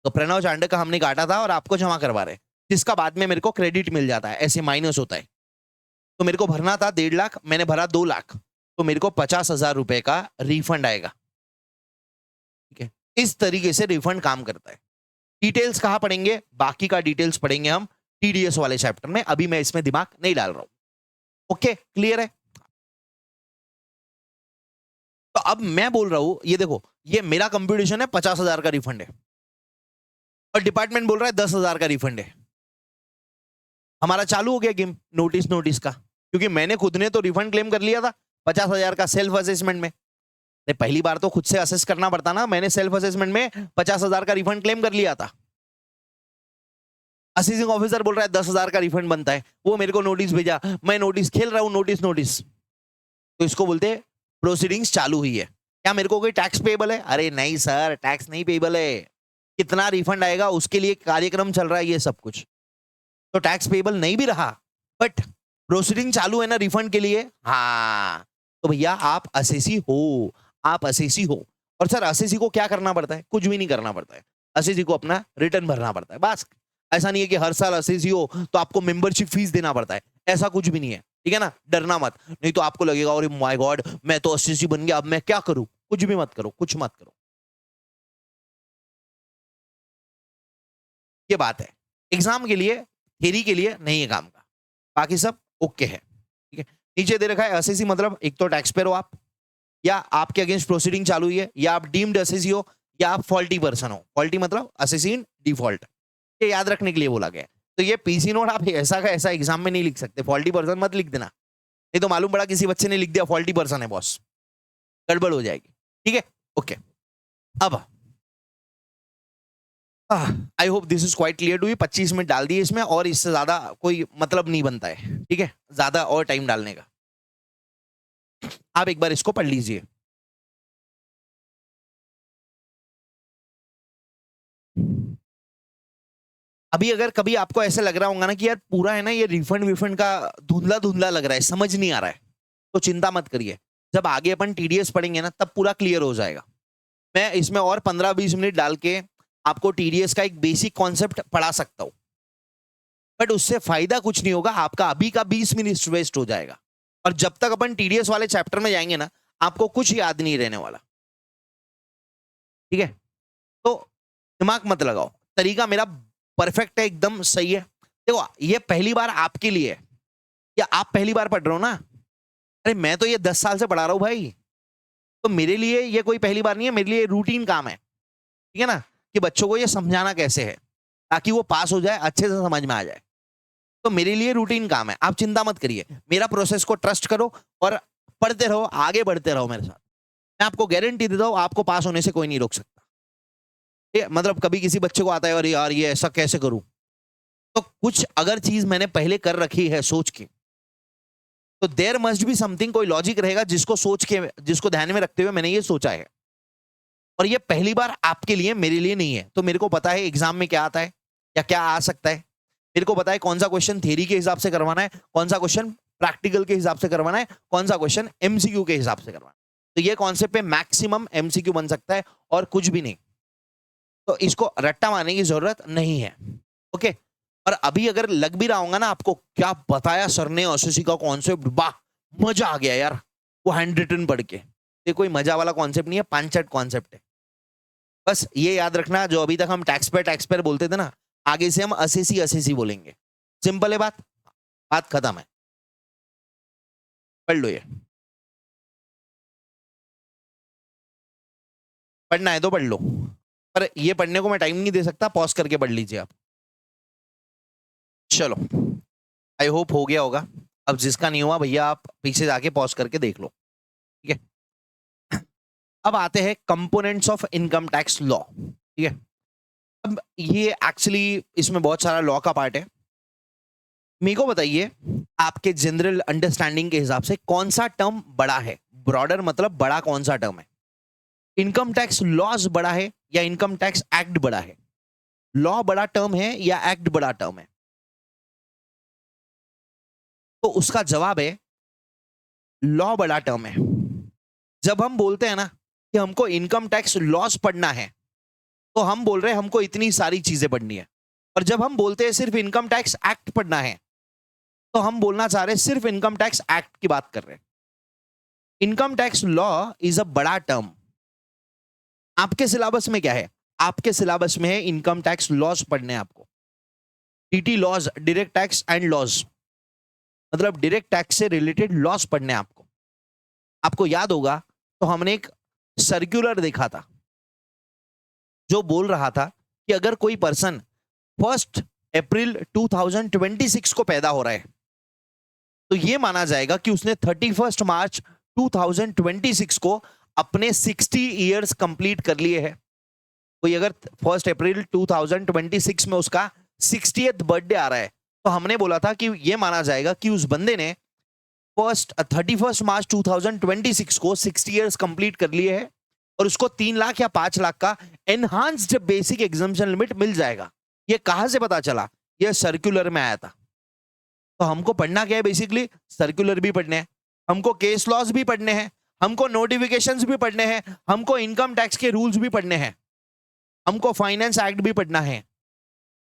तो प्रणव चांडक का हमने काटा था और आपको जमा करवा रहे, जिसका बाद में मेरे को क्रेडिट मिल जाता है, ऐसे माइनस होता है। तो मेरे को भरना था 1.5 लाख, मैंने भरा 2 लाख, तो मेरे को 50,000 रुपए का रिफंड आएगा। ठीक है, इस तरीके से रिफंड काम करता है। डिटेल्स कहां पढ़ेंगे? बाकी का डिटेल्स पढ़ेंगे हम टीडीएस वाले चैप्टर में, अभी मैं इसमें दिमाग नहीं डाल रहा हूं। ओके, क्लियर है? तो अब मैं बोल रहा हूं, ये देखो, ये मेरा कंप्यूटेशन है, 50,000 का रिफंड है, और डिपार्टमेंट बोल रहा है 10,000 का रिफंड है। हमारा चालू हो गया गेम नोटिस का, क्योंकि मैंने खुद ने तो रिफंड क्लेम कर लिया था 50,000 का सेल्फ असेसमेंट में। पहली बार तो खुद से असेस करना पड़ता ना, मैंने सेल्फ असेसमेंट में 50,000 का रिफंड क्लेम कर लिया था। असेसिंग ऑफिसर बोल रहा है 10,000 का रिफंड बनता है, वो मेरे को नोटिस भेजा, मैं नोटिस खेल रहा हूं, नोटिस। तो इसको बोलते हैं प्रोसीडिंग्स चालू हुई है, क्या मेरे को कोई टैक्स पेबल है? अरे नहीं सर, टैक्स नहीं पेबल है। कितना रिफंड आएगा उसके लिए कार्यक्रम चल रहा है ये सब कुछ, तो टैक्स पेबल नहीं भी रहा, बट प्रोसीडिंग चालू है ना रिफंड के लिए। हाँ, तो भैया आप असेसी हो, आप असेसी हो। और सर असेसी को क्या करना पड़ता है? कुछ भी नहीं करना पड़ता है, असेसी को अपना रिटर्न भरना पड़ता है बस। ऐसा नहीं है कि हर साल असेसी हो तो आपको मेंबरशिप फीस देना पड़ता है, ऐसा कुछ भी नहीं है, ठीक है ना? डरना मत, नहीं तो आपको लगेगा अरे माय गॉड मैं तो असेसी बन गया, अब मैं क्या करूं? कुछ भी मत करो, कुछ मत करो, ये बात है। एग्जाम के लिए, थ्योरी के लिए नहीं है काम का, बाकी सब ओके है, ठीक है। नीचे दे रखा है असेसी मतलब एक तो टैक्स पेयर हो आप, या आपके अगेंस्ट प्रोसीडिंग चालू हुई है, या आप डीम्ड असेसी हो, या आप फॉल्टी पर्सन हो। फॉल्टी मतलब असेसी इन डिफॉल्ट, ये याद रखने के लिए बोला गया है। तो ये पीसी नोट आप ऐसा का ऐसा एग्जाम में नहीं लिख सकते, फॉल्टी पर्सन मत लिख देना, नहीं तो मालूम पड़ा किसी बच्चे ने लिख दिया फॉल्टी पर्सन है बॉस, गड़बड़ हो जाएगी, ठीक है। ओके, अब I hope this is quite clear to you. 25 minute डाल दिए इसमें, और इससे ज्यादा कोई मतलब नहीं बनता है, ठीक है, ज्यादा और टाइम डालने का। आप एक बार इसको पढ़ लीजिए। अभी अगर कभी आपको ऐसा लग रहा होगा ना कि यार पूरा है ना ये रिफंड विफंड का धुंधला धुंधला लग रहा है, समझ नहीं आ रहा है, तो चिंता मत करिए, जब आगे अपन टीडीएस पढ़ेंगे ना तब पूरा क्लियर हो जाएगा। मैं इसमें और 15-20 मिनट डाल के आपको टीडीएस का एक बेसिक कॉन्सेप्ट पढ़ा सकता हूं, बट उससे फायदा कुछ नहीं होगा, आपका अभी का 20 मिनट वेस्ट हो जाएगा। और जब तक अपन टीडीएस वाले चैप्टर में जाएंगे ना, आपको कुछ याद नहीं रहने वाला, ठीक है। तो दिमाग मत लगाओ, तरीका मेरा परफेक्ट है, एकदम सही है। देखो ये पहली बार आपके लिए है, या आप पहली बार पढ़ रहे हो ना, अरे मैं तो ये 10 साल से पढ़ा रहा हूं भाई, तो मेरे लिए ये कोई पहली बार नहीं है, मेरे लिए रूटीन काम है, ठीक है ना, कि बच्चों को ये समझाना कैसे है ताकि वो पास हो जाए, अच्छे से समझ में आ जाए। तो मेरे लिए रूटीन काम है, आप चिंता मत करिए, मेरा प्रोसेस को ट्रस्ट करो और पढ़ते रहो, आगे बढ़ते रहो मेरे साथ। मैं आपको गारंटी देता हूं आपको पास होने से कोई नहीं रोक सकता। मतलब कभी किसी बच्चे को आता है और यार ये ऐसा कैसे करूं, तो कुछ अगर चीज मैंने पहले कर रखी है सोच के, तो देयर मस्ट बी समथिंग, कोई लॉजिक रहेगा जिसको सोच के, जिसको ध्यान में रखते हुए मैंने ये सोचा है। और ये पहली बार आपके लिए, मेरे लिए नहीं है। तो मेरे को पता है एग्जाम में क्या आता है या क्या आ सकता है, मेरे को पता है कौन सा क्वेश्चन थ्योरी के हिसाब से करवाना है, कौन सा क्वेश्चन प्रैक्टिकल के हिसाब से करवाना है, कौन सा क्वेश्चन एमसीक्यू के हिसाब से करवाना है। तो ये कॉन्सेप्ट पे मैक्सिमम एमसीक्यू बन सकता है और कुछ भी नहीं, तो इसको रट्टा मारने की जरूरत नहीं है, ओके। और अभी अगर लग भी रहा होगा ना आपको क्या बताया सर ने एसएससी का कॉन्सेप्ट, वाह मजा आ गया यार वो हैंड रिटन पढ़ के, ये कोई मजा वाला कॉन्सेप्ट नहीं है, पांचट कॉन्सेप्ट है। बस ये याद रखना, जो अभी तक हम टैक्स पेयर बोलते थे ना, आगे से हम असेसी असेसी बोलेंगे, सिंपल है बात, बात खत्म है। पढ़ लो, ये पढ़ना है तो पढ़ लो, पर ये पढ़ने को मैं टाइम नहीं दे सकता, पॉज करके पढ़ लीजिए आप। चलो, आई होप हो गया होगा। अब जिसका नहीं हुआ भैया आप पीछे जाके पॉज करके देख लो, ठीक है। अब आते हैं components of income tax law, ठीक है। अब ये एक्चुअली इसमें बहुत सारा लॉ का पार्ट है। मेरे को बताइए आपके जनरल अंडरस्टैंडिंग के हिसाब से कौन सा टर्म बड़ा है, ब्रॉडर मतलब बड़ा कौन सा टर्म है, इनकम टैक्स लॉज बड़ा है या इनकम टैक्स एक्ट बड़ा है? लॉ बड़ा टर्म है या एक्ट बड़ा टर्म है? तो उसका जवाब है लॉ बड़ा टर्म है। जब हम बोलते हैं ना कि हमको इनकम टैक्स लॉस पढ़ना है, तो हम बोल रहे हैं हमको इतनी सारी चीजें पढ़नी है। और जब हम बोलते हैं सिर्फ इनकम टैक्स एक्ट पढ़ना है, तो हम बोलना चाह रहे हैं सिर्फ इनकम टैक्स एक्ट की बात कर रहे हैं। Income tax law is a बड़ा टर्म। आपके सिलेबस में क्या है? आपके सिलेबस में है इनकम टैक्स लॉज पढ़ने हैं आपको, TT laws, direct tax and laws, मतलब डायरेक्ट टैक्स से रिलेटेड लॉस पढ़ने हैं आपको। आपको याद होगा तो हमने एक सर्कुलर देखा था जो बोल रहा था कि अगर कोई पर्सन 1 अप्रैल 2026 को पैदा हो रहा है, तो यह माना जाएगा कि उसने 31 मार्च 2026 को अपने 60 इयर्स कंप्लीट कर लिए हैं। कोई अगर 1 अप्रैल 2026 में उसका 60th बर्थडे आ रहा है, तो हमने बोला था कि यह माना जाएगा कि उस बंदे ने 31 मार्च 2026 को 60 इयर्स कंप्लीट कर लिए हैं और उसको 3 लाख या 5 लाख का एनहांस्ड बेसिक एग्जाम्पशन लिमिट मिल जाएगा। ये कहां से पता चला? ये सर्कुलर में आया था। तो हमको पढ़ना क्या है? बेसिकली सर्कुलर भी पढ़ने हैं, हमको केस लॉज भी पढ़ने हैं, हमको नोटिफिकेशंस भी पढ़ने हैं, हमको इनकम टैक्स के रूल्स भी पढ़ने हैं, हमको फाइनेंस एक्ट भी पढ़ना है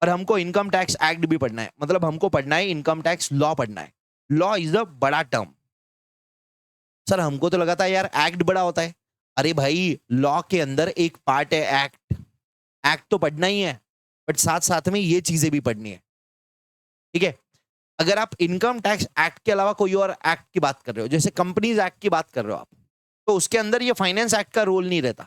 और हमको इनकम टैक्स एक्ट भी पढ़ना है। मतलब हमको पढ़ना है इनकम टैक्स लॉ पढ़ना है। लॉ इज अ बड़ा टर्म। सर हमको तो लगा था यार एक्ट बड़ा होता है। अरे भाई लॉ के अंदर एक पार्ट है एक्ट। एक्ट तो पढ़ना ही है बट साथ साथ में ये चीजें भी पढ़नी है। ठीक है, अगर आप इनकम टैक्स एक्ट के अलावा कोई और एक्ट की बात कर रहे हो, जैसे कंपनीज एक्ट की बात कर रहे हो आप, तो उसके अंदर ये फाइनेंस एक्ट का रोल नहीं रहता,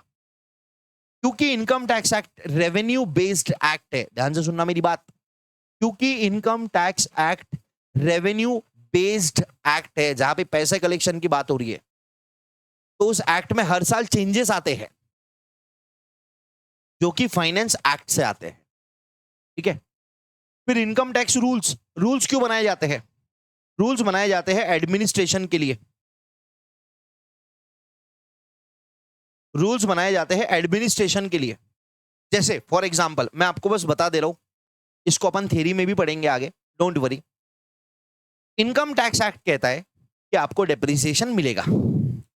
क्योंकि income tax act revenue based act है। ध्यान से सुनना मेरी बात। क्योंकि income tax act revenue based act है, जहां पे पैसे कलेक्शन की बात हो रही है, तो उस एक्ट में हर साल चेंजेस आते हैं जो कि फाइनेंस एक्ट से आते हैं। ठीक है, फिर इनकम टैक्स रूल्स। रूल्स क्यों बनाए जाते हैं? रूल्स बनाए जाते हैं एडमिनिस्ट्रेशन के लिए। रूल्स बनाए जाते हैं एडमिनिस्ट्रेशन के लिए। जैसे फॉर एग्जांपल मैं आपको बस बता दे रहा हूं, इसको अपन थ्योरी में भी पढ़ेंगे आगे, don't worry. Income tax act कहता है कि आपको डेप्रिसिएशन मिलेगा।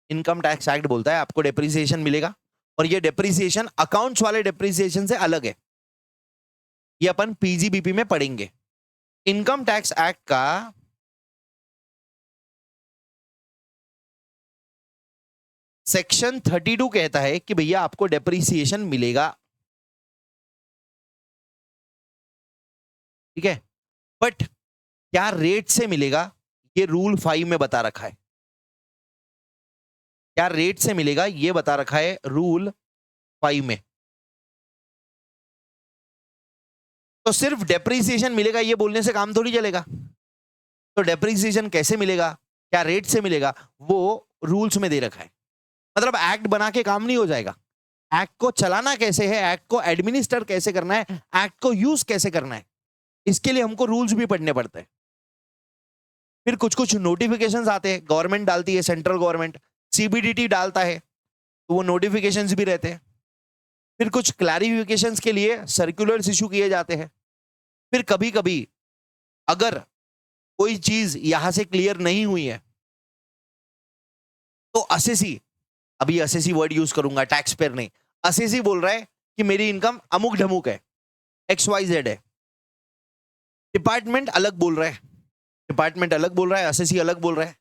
इनकम टैक्स एक्ट बोलता है आपको डेप्रिसिएशन मिलेगा और ये डेप्रिसिएशन अकाउंट्स वाले डेप्रिसिएशन से अलग है। ये अपन पीजीबीपी में पढ़ेंगे। इनकम टैक्स एक्ट का सेक्शन 32 कहता है कि भैया आपको डेप्रिसिएशन मिलेगा। ठीक है, बट क्या रेट से मिलेगा ये रूल 5 में बता रखा है। क्या रेट से मिलेगा ये बता रखा है रूल 5 में। तो सिर्फ डेप्रिसिएशन मिलेगा ये बोलने से काम थोड़ी चलेगा। तो डेप्रिसिएशन कैसे मिलेगा, क्या रेट से मिलेगा, वो रूल्स में दे रखा है। मतलब एक्ट बना के काम नहीं हो जाएगा। एक्ट को चलाना कैसे है, एक्ट को एडमिनिस्टर कैसे करना है, एक्ट को यूज कैसे करना है, इसके लिए हमको रूल्स भी पढ़ने पड़ते हैं। फिर कुछ कुछ नोटिफिकेशंस आते हैं, गवर्नमेंट डालती है, सेंट्रल गवर्नमेंट, सीबीडीटी डालता है, तो वो नोटिफिकेशंस भी रहते हैं। फिर कुछ क्लैरिफिकेशंस के लिए सर्कुलर्स इशू किए जाते हैं। फिर कभी कभी अगर कोई चीज यहां से क्लियर नहीं हुई है तो असेसी, अभी असेसी वर्ड यूज करूंगा, टैक्स पेयर नहीं, असेसी बोल रहा है कि मेरी इनकम अमुक ढमुक है, XYZ है। डिपार्टमेंट अलग बोल रहा है, डिपार्टमेंट अलग बोल रहा है, असेसी अलग बोल रहा है,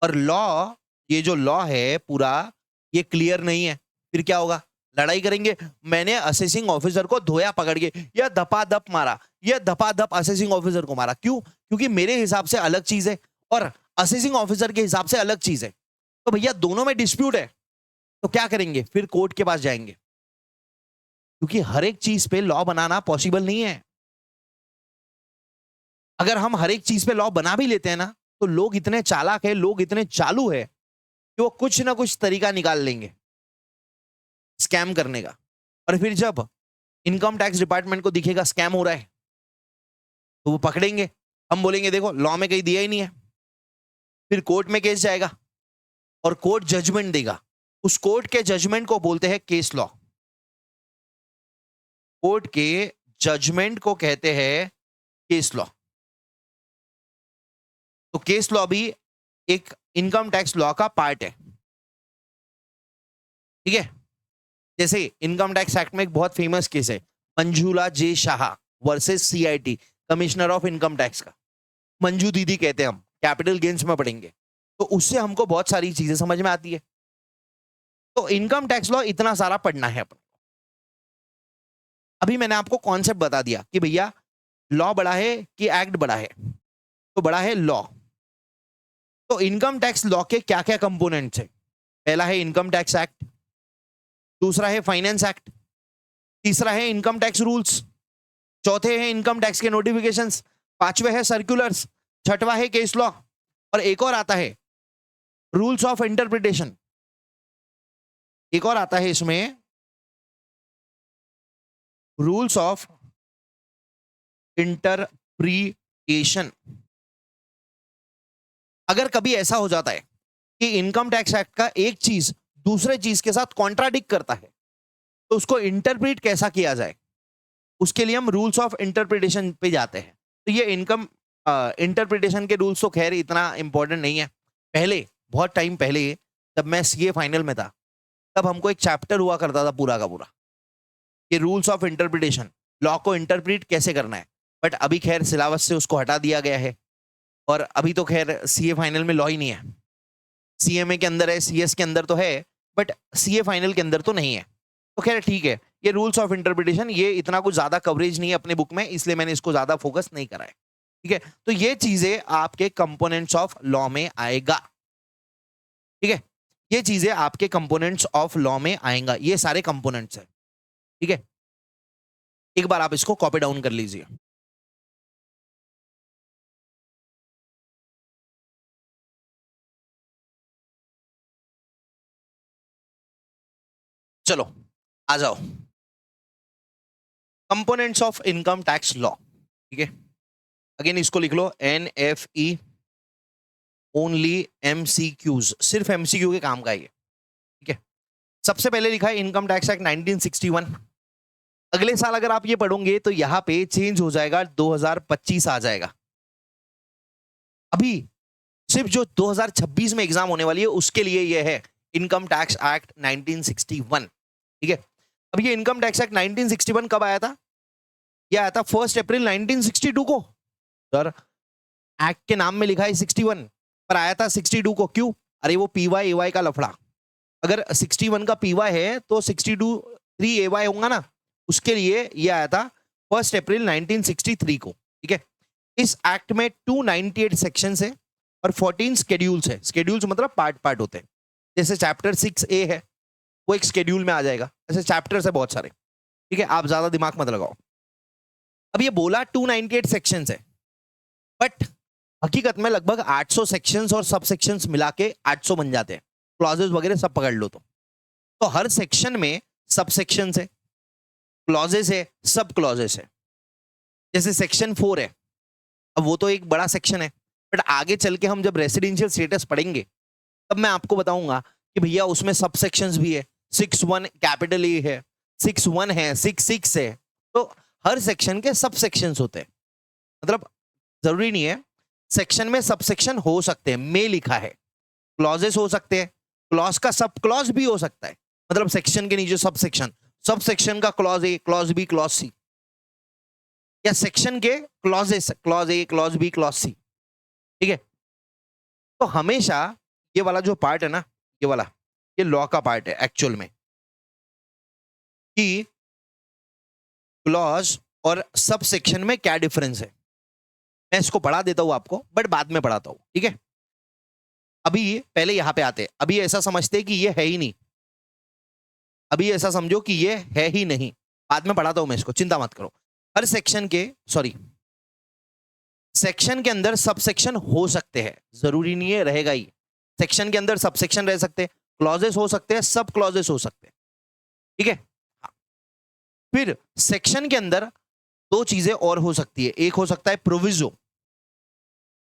और लॉ, ये जो लॉ है पूरा, ये क्लियर नहीं है। फिर क्या होगा? लड़ाई करेंगे। मैंने असेसिंग ऑफिसर को धोया पकड़ के, या धपाधप मारा, या धपाधप असेसिंग ऑफिसर को मारा। क्यों? क्योंकि मेरे हिसाब से अलग चीज है और असेसिंग ऑफिसर के हिसाब से अलग चीज है। तो भैया दोनों में डिस्प्यूट है, तो क्या करेंगे? फिर कोर्ट के पास जाएंगे, क्योंकि हर एक चीज पे लॉ बनाना पॉसिबल नहीं है। अगर हम हर एक चीज पे लॉ बना भी लेते हैं ना, तो लोग इतने चालाक है, लोग इतने चालू है कि वो कुछ ना कुछ तरीका निकाल लेंगे स्कैम करने का। और फिर जब इनकम टैक्स डिपार्टमेंट को दिखेगा स्कैम हो रहा है, तो वो पकड़ेंगे। हम बोलेंगे देखो लॉ में कहीं दिया ही नहीं है। फिर कोर्ट में केस जाएगा और कोर्ट जजमेंट देगा। उस कोर्ट के जजमेंट को बोलते हैं केस लॉ। कोर्ट के जजमेंट को कहते हैं केस लॉ। तो केस लॉ भी एक इनकम टैक्स लॉ का पार्ट है। ठीक है, जैसे इनकम टैक्स एक्ट में एक बहुत फेमस केस है, Manjula J Shah versus CIT, commissioner of income tax का। मंजू दीदी कहते हैं हम, कैपिटल गेन्स में पढ़ेंगे, तो उससे हमको बहुत सारी चीजें समझ में आती है। तो इनकम टैक्स लॉ इतना सारा पढ़ना है अपन। अभी मैंने आपको कॉन्सेप्ट बता दिया कि भैया लॉ बड़ा है कि एक्ट बड़ा है, तो बड़ा है लॉ। तो इनकम टैक्स लॉ के क्या क्या कंपोनेंट्स हैं? पहला है इनकम टैक्स एक्ट, दूसरा है फाइनेंस एक्ट, तीसरा है इनकम टैक्स रूल्स, चौथे हैं इनकम टैक्स के नोटिफिकेशंस, पांचवे है सर्कुलर्स, छठवा है केस लॉ, और एक और आता है रूल्स ऑफ इंटरप्रिटेशन। एक और आता है इसमें रूल्स ऑफ इंटरप्रिटेशन। अगर कभी ऐसा हो जाता है कि इनकम टैक्स एक्ट का एक चीज दूसरे चीज के साथ कॉन्ट्राडिक्ट करता है, तो उसको इंटरप्रेट कैसा किया जाए, उसके लिए हम रूल्स ऑफ इंटरप्रिटेशन पे जाते हैं। तो ये इनकम इंटरप्रिटेशन के रूल्स तो खैर इतना इंपॉर्टेंट नहीं है। पहले, बहुत टाइम पहले, जब मैं सीए फाइनल में था, तब हमको एक चैप्टर हुआ करता था पूरा का पूरा, ये रूल्स ऑफ इंटरप्रिटेशन, लॉ को इंटरप्रेट कैसे करना है। बट अभी खैर सिलेबस से उसको हटा दिया गया है, और अभी तो खैर सीए फाइनल में लॉ ही नहीं है। सीएमए के अंदर है, सीएस के अंदर तो है, बट सीए फाइनल के अंदर तो नहीं है। तो खैर ठीक है, ये रूल्स ऑफ इंटरप्रिटेशन ये इतना कुछ ज्यादा कवरेज नहीं है अपने बुक में, इसलिए मैंने इसको ज्यादा फोकस नहीं करा है। ठीक है, तो ये चीजें आपके कंपोनेंट्स ऑफ लॉ में आएगा। ठीक है, ये चीजें आपके कंपोनेंट्स ऑफ लॉ में आएगा, ये सारे कंपोनेंट्स है। ठीक है, एक बार आप इसको कॉपी डाउन कर लीजिए। चलो आ जाओ, components of income tax law. ठीक है, अगेन इसको लिख लो, NFE ओनली MCQs, सिर्फ MCQ के काम का है ये। ठीक है, सबसे पहले लिखा है इनकम टैक्स एक्ट 1961। अगले साल अगर आप ये पढ़ोगे तो यहां पे चेंज हो जाएगा, 2025 आ जाएगा। अभी सिर्फ जो 2026 में एग्जाम होने वाली है उसके लिए ये है इनकम टैक्स एक्ट 1961। ठीक है, अब ये इनकम टैक्स एक्ट 1961 कब आया था? ये आया था 1 अप्रैल 1962 को। सर एक्ट के नाम में लिखा है 61, पर आया था 62 को। क्यों? अरे वो पीवाई एवाई का लफड़ा, अगर 61 का पीवाई है तो 62 3 एवाई होगा ना, उसके लिए ये आया था 1 अप्रैल 1963 को। ठीक है, इस एक्ट में 298 सेक्शंस है और 14 स्केड्यूल्स है। स्केड्यूल्स मतलब पार्ट पार्ट होते हैं, जैसे चैप्टर 6A है वो एक स्केड्यूल में आ जाएगा, ऐसे चैप्टर्स है बहुत सारे। ठीक है, आप ज्यादा दिमाग मत लगाओ। अब ये बोला 298 सेक्शंस है, बट हकीकत में लगभग 800 सेक्शंस और सब सेक्शंस मिला के 800 बन जाते हैं, क्लॉजेस वगैरह सब पकड़ लो तो हर सेक्शन में सब सेक्शंस है, क्लॉजेस है, सब क्लॉजेस है। जैसे सेक्शन 4 है, अब वो तो एक बड़ा सेक्शन है, बट आगे चल के हम जब रेसिडेंशियल स्टेटस पढ़ेंगे तब मैं आपको बताऊंगा कि भैया उसमें सब सेक्शंस भी है। 6(1) कैपिटल ए है, 6(1) है, 6(6) है, तो हर सेक्शन के सब सेक्शंस होते हैं। मतलब जरूरी नहीं है, सेक्शन में सब सेक्शन हो सकते हैं, में लिखा है। क्लॉजेस हो सकते हैं, क्लॉज का सब क्लॉज भी हो सकता है, मतलब सेक्शन के नीचे सब सेक्शन का clause A, clause B, clause C, या सेक्शन के clauses, clause A, clause B, clause C. ठीक है, तो हमेशा ये वाला जो पार्ट है ना, ये वाला, ये लॉ का पार्ट है एक्चुअल में, कि क्लॉज और सब सेक्शन में क्या डिफरेंस है। मैं इसको पढ़ा देता हूं आपको, बट बाद में पढ़ाता हूं। ठीक है, अभी पहले यहां पे आते हैं। अभी ऐसा समझते हैं कि ये है ही नहीं, अभी ऐसा समझो कि ये है ही नहीं, बाद में पढ़ाता हूं मैं इसको, चिंता मत करो। हर सेक्शन के, सॉरी, सेक्शन के अंदर सब सेक्शन हो सकते हैं, जरूरी नहीं है रहेगा ही। सेक्शन के अंदर सब सेक्शन रह सकते हैं, क्लॉजेस हो सकते हैं, सब क्लॉजेस हो सकते हैं। ठीक है, हाँ। फिर सेक्शन के अंदर दो चीजें और हो सकती है, एक हो सकता है प्रोविजो।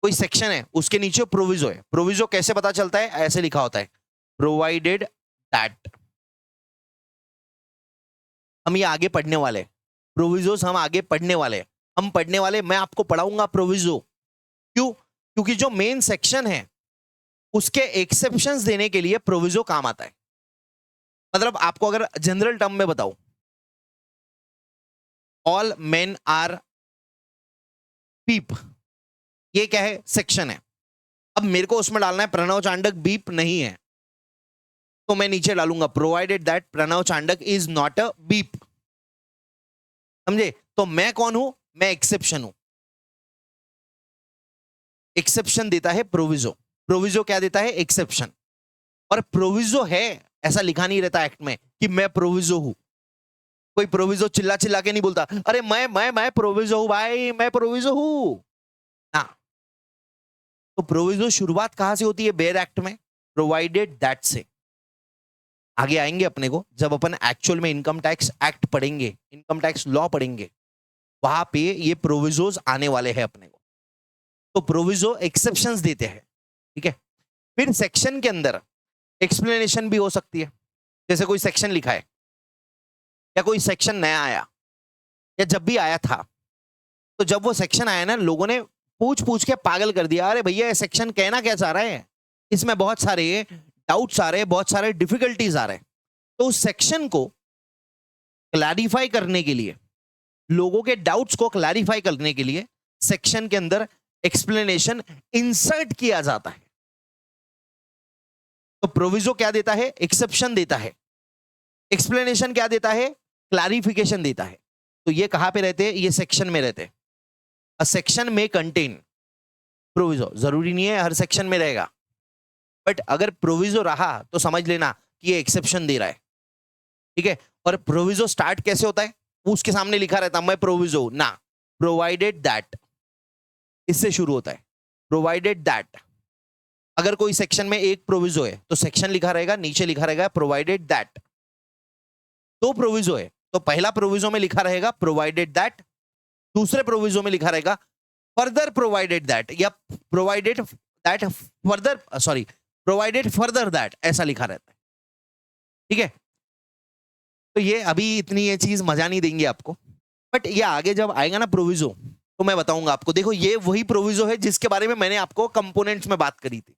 कोई सेक्शन है उसके नीचे प्रोविजो है। प्रोविजो कैसे पता चलता है? ऐसे लिखा होता है, प्रोवाइडेड दैट। हम ये आगे पढ़ने वाले, प्रोविजोस हम आगे पढ़ने वाले, हम पढ़ने वाले, मैं आपको पढ़ाऊंगा प्रोविजो। क्यों? क्योंकि जो मेन सेक्शन है उसके एक्सेप्शंस देने के लिए प्रोविजो काम आता है। मतलब आपको अगर जनरल टर्म में बताऊं, ऑल मेन आर पीप, ये क्या है? सेक्शन है। अब मेरे को उसमें डालना है प्रणव चांडक बीप नहीं है, तो मैं नीचे डालूंगा provided that Pranav Chandak is not a beep. समझे? तो मैं कौन हूं? मैं एक्सेप्शन हूं। एक्सेप्शन देता है प्रोविजो। प्रोविजो क्या देता है? एक्सेप्शन। और प्रोविजो है, ऐसा लिखा नहीं रहता एक्ट में कि मैं प्रोविजो हूं। कोई प्रोविजो चिल्ला चिल्ला के नहीं बोलता, अरे मैं प्रोविजो हूं भाई, मैं प्रोविजो हूं ना। तो प्रोविजो शुरुआत कहां से होती है? बेयर एक्ट में, प्रोवाइडेड दैट से। आगे आएंगे अपने को, जब अपन एक्चुअल में इनकम टैक्स एक्ट पढ़ेंगे, इनकम टैक्स लॉ पढ़ेंगे, वहां पे ये प्रोविजोज आने वाले हैं अपने को। तो प्रोविजो एक्सेप्शंस देते हैं। ठीक है। फिर सेक्शन के अंदर एक्सप्लेनेशन भी हो सकती है, जैसे कोई सेक्शन लिखा है या कोई सेक्शन नया आया या जब भी आया था, तो जब वो सेक्शन आया ना, लोगों ने पूछ पूछ के पागल कर दिया, अरे भैया ये सेक्शन कहना क्या चाह रहा है, इसमें बहुत सारे डाउट्स आ रहे हैं, बहुत सारे डिफिकल्टीज आ रहे हैं। तो उस सेक्शन को क्लैरिफाई करने के लिए, लोगों के डाउट्स को क्लैरिफाई करने के लिए सेक्शन के अंदर एक्सप्लेनेशन इंसर्ट किया जाता है। तो प्रोविजो क्या देता है? एक्सेप्शन देता है। एक्सप्लेनेशन क्या देता है? क्लैरिफिकेशन देता है। तो ये कहां पे रहते हैं? ये सेक्शन में रहते हैं। अ सेक्शन में कंटेन प्रोविजो। जरूरी नहीं है हर सेक्शन में रहेगा, बट अगर प्रोविजो रहा तो समझ लेना कि ये एक्सेप्शन दे रहा है, ठीक है। और प्रोविजो स्टार्ट कैसे होता है? उसके सामने लिखा रहता है, मैं प्रोविजो ना, प्रोवाइडेड दैट, इससे शुरू होता है, प्रोवाइडेड दैट। अगर कोई सेक्शन में एक प्रोविजो है तो सेक्शन लिखा रहेगा, नीचे लिखा रहेगा प्रोवाइडेड दैट। दो प्रोविजो है तो पहला प्रोविजो में लिखा रहेगा प्रोवाइडेड दैट, दूसरे प्रोविजो में लिखा रहेगा फर्दर प्रोवाइडेड दैट, या provided that further, sorry, provided further that, ऐसा लिखा रहता है, ठीक है। तो ये अभी इतनी ये चीज मजा नहीं देंगे आपको, बट ये आगे जब आएगा ना प्रोविजो तो मैं बताऊंगा आपको। देखो ये वही प्रोविजो है जिसके बारे में मैंने आपको कंपोनेंट्स में बात करी थी।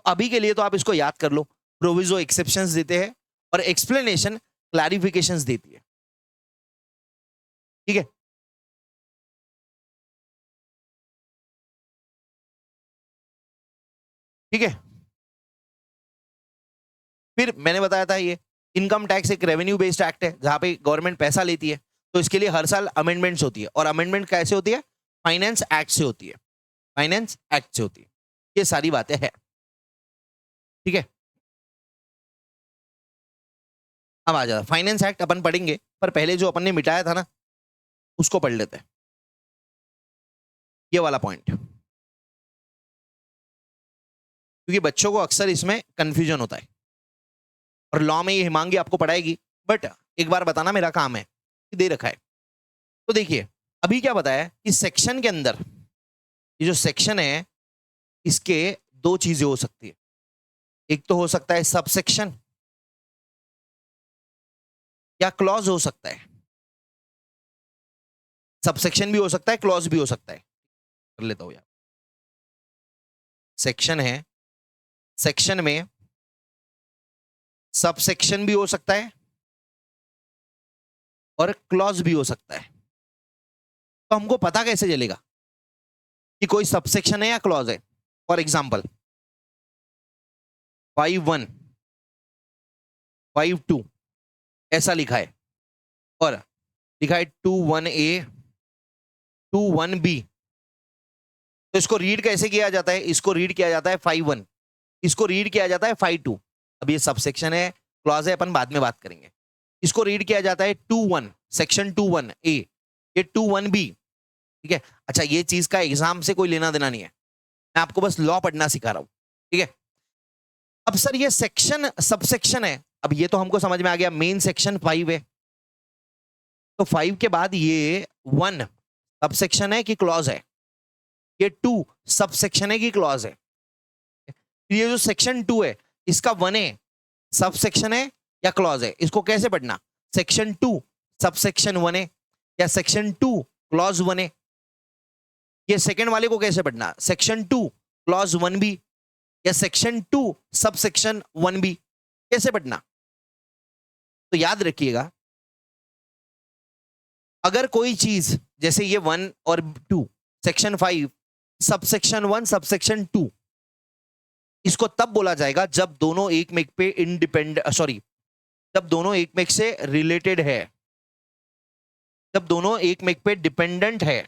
अभी के लिए तो आप इसको याद कर लो, प्रोविजो एक्सेप्शंस देते हैं और एक्सप्लेनेशन क्लैरिफिकेशंस देती है, ठीक है। ठीक है, फिर मैंने बताया था ये इनकम टैक्स एक रेवेन्यू बेस्ड एक्ट है जहां पे गवर्नमेंट पैसा लेती है, तो इसके लिए हर साल अमेंडमेंट्स होती है। और अमेंडमेंट कैसे होती है? फाइनेंस एक्ट से होती है, फाइनेंस एक्ट से होती है। ये सारी बातें हैं, ठीक है। अब आ जाता फाइनेंस एक्ट अपन पढ़ेंगे, पर पहले जो अपन ने मिटाया था ना उसको पढ़ लेते हैं, ये वाला पॉइंट, क्योंकि बच्चों को अक्सर इसमें कंफ्यूजन होता है और लॉ में ये हिमांगी आपको पढ़ाएगी, बट एक बार बताना मेरा काम है कि दे रखा है। तो देखिए अभी क्या बताया कि सेक्शन के अंदर, ये जो सेक्शन है इसके दो चीजें हो सकती है। एक तो हो सकता है सब सेक्शन या क्लॉज हो सकता है। सब सेक्शन भी हो सकता है, क्लॉज भी हो सकता है। कर लेता हूं यार, सेक्शन है, सेक्शन में सब सेक्शन भी हो सकता है और क्लॉज भी हो सकता है। तो हमको पता कैसे चलेगा कि कोई सबसेक्शन है या क्लॉज है? फॉर एग्जाम्पल 5(1), 5(2) ऐसा लिखा है और लिखा है 2(1)(a), 2(1)(b), तो इसको रीड कैसे किया जाता है? इसको रीड किया जाता है 5(1), इसको रीड किया जाता है 5(2). अब ये सबसेक्शन है, क्लॉज है, अपन बाद में बात करेंगे। इसको रीड किया जाता है 2(1), सेक्शन 2(1)(a), ये 2(1)(b), ठीक है। अच्छा, ये चीज का एग्जाम से कोई लेना देना नहीं है, मैं आपको बस लॉ पढ़ना सिखा रहा हूं, ठीक है। अब सर ये सेक्शन सबसेक्शन है, अब ये तो हमको समझ में आ गया, मेन सेक्शन 5 है, तो 5 के बाद ये 1 सबसेक्शन है कि क्लॉज है? ये 2 सबसेक्शन है कि क्लॉज है? ये जो सेक्शन 2 है इसका 1A सबसेक्शन है या क्लॉज है? इसको कैसे पढ़ना? सेक्शन 2 सबसेक्शन 1A या सेक्शन 2 क्लॉज 1A? ये सेकंड वाले को कैसे पढ़ना? सेक्शन 2 क्लॉज 1B या सेक्शन 2 सबसेक्शन 1B? कैसे पढ़ना? तो याद रखिएगा, अगर कोई चीज जैसे ये 1 और 2, सेक्शन 5 सबसेक्शन 1 सबसेक्शन 2, इसको तब बोला जाएगा जब दोनों एक में पे इंडिपेंडेंट, सॉरी, जब दोनों एक में से रिलेटेड है, जब दोनों एक में पे डिपेंडेंट है,